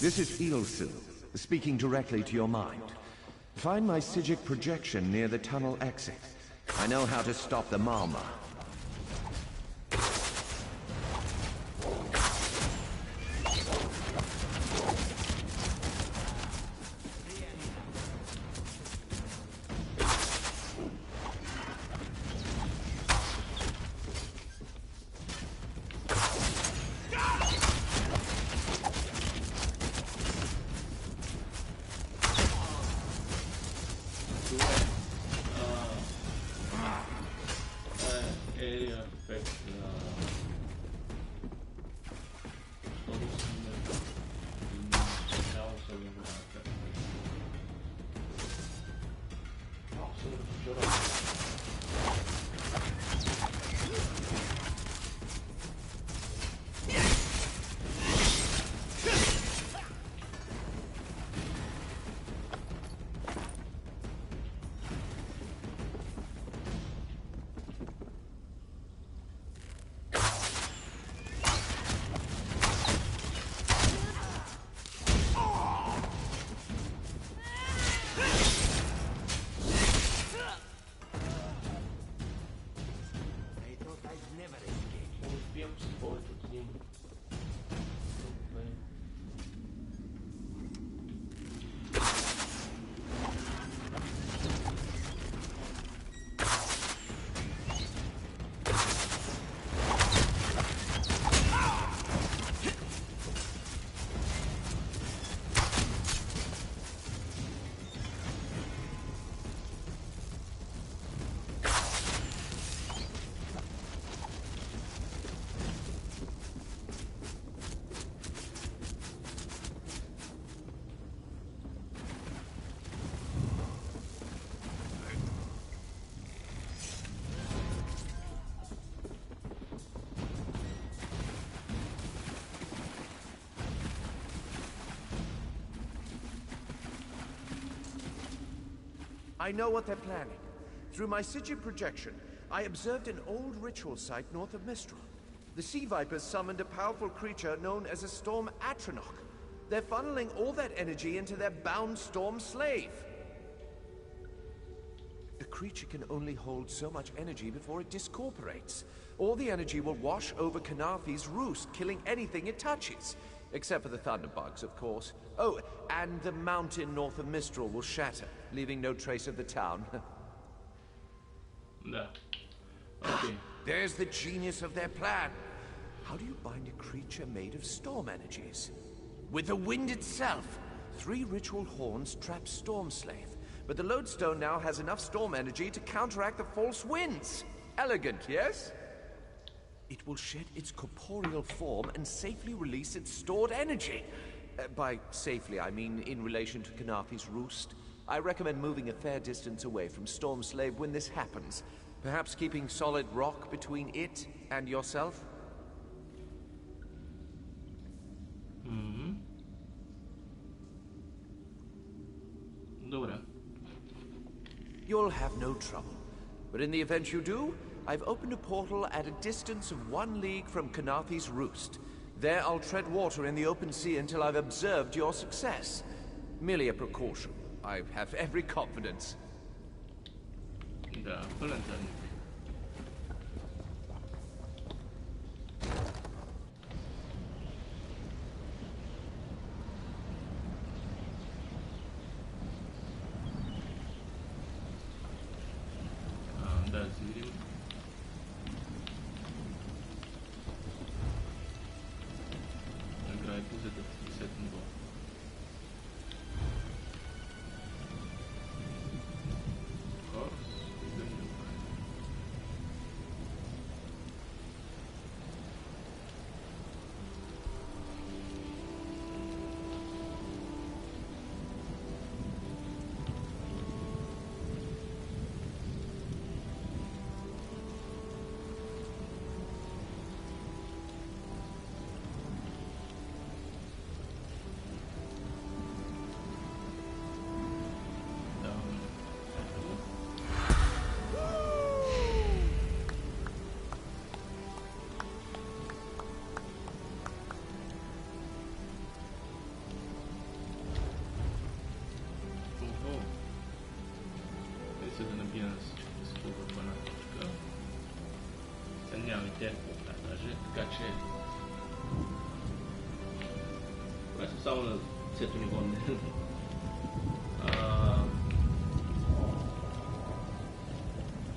This is Ilsil, speaking directly to your mind. Find my Psijic projection near the tunnel exit. I know how to stop the Malma. I know what they're planning. Through my sigil projection, I observed an old ritual site north of Mistral. The sea vipers summoned a powerful creature known as a storm Atronach. They're funneling all that energy into their bound storm slave. The creature can only hold so much energy before it discorporates. All the energy will wash over Kanafi's roost, killing anything it touches. Except for the thunderbugs, of course. Oh, and the mountain north of Mistral will shatter, leaving no trace of the town. No. Okay. There's the genius of their plan. How do you bind a creature made of storm energies? With the wind itself. 3 ritual horns trap Storm Slave. But the lodestone now has enough storm energy to counteract the false winds. Elegant, yes? It will shed its corporeal form and safely release its stored energy. By safely, I mean in relation to Kanafi's roost. I recommend moving a fair distance away from Storm Slave when this happens. Perhaps keeping solid rock between it and yourself? Добре. You'll have no trouble. But in the event you do, I've opened a portal at a distance of 1 league from Kanafi's roost. There I'll tread water in the open sea until I've observed your success. Merely a precaution. I have every confidence. Да, пълен задник. Да, си видим. Играйте за 10 ниво. За да набия скоро в една точка. Сега нямам идея какво правя даже, така че... Това съм само на 10-то ниво.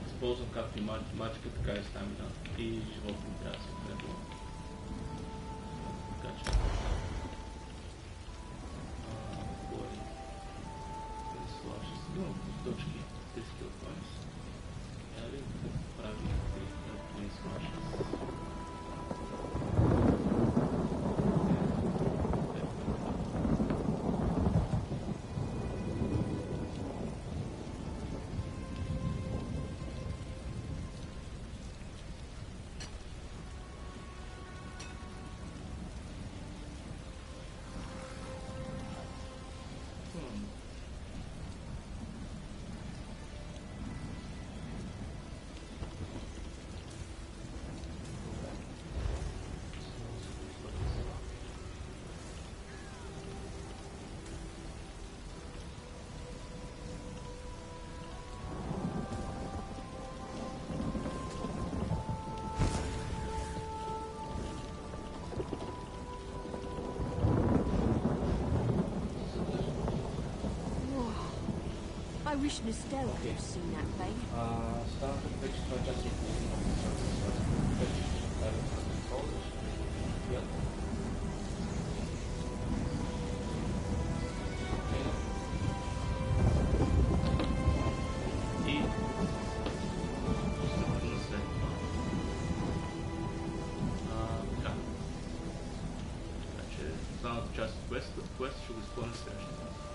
Използвам както и мачка, така и стамина и живота ми трябва да се отредва. Така че... Слаша се много точки. Skill points. Я видим какво прави при смаши. I wish Nistelle could have seen that thing. Значи, останалата част от квеста ще го изпълня следващия.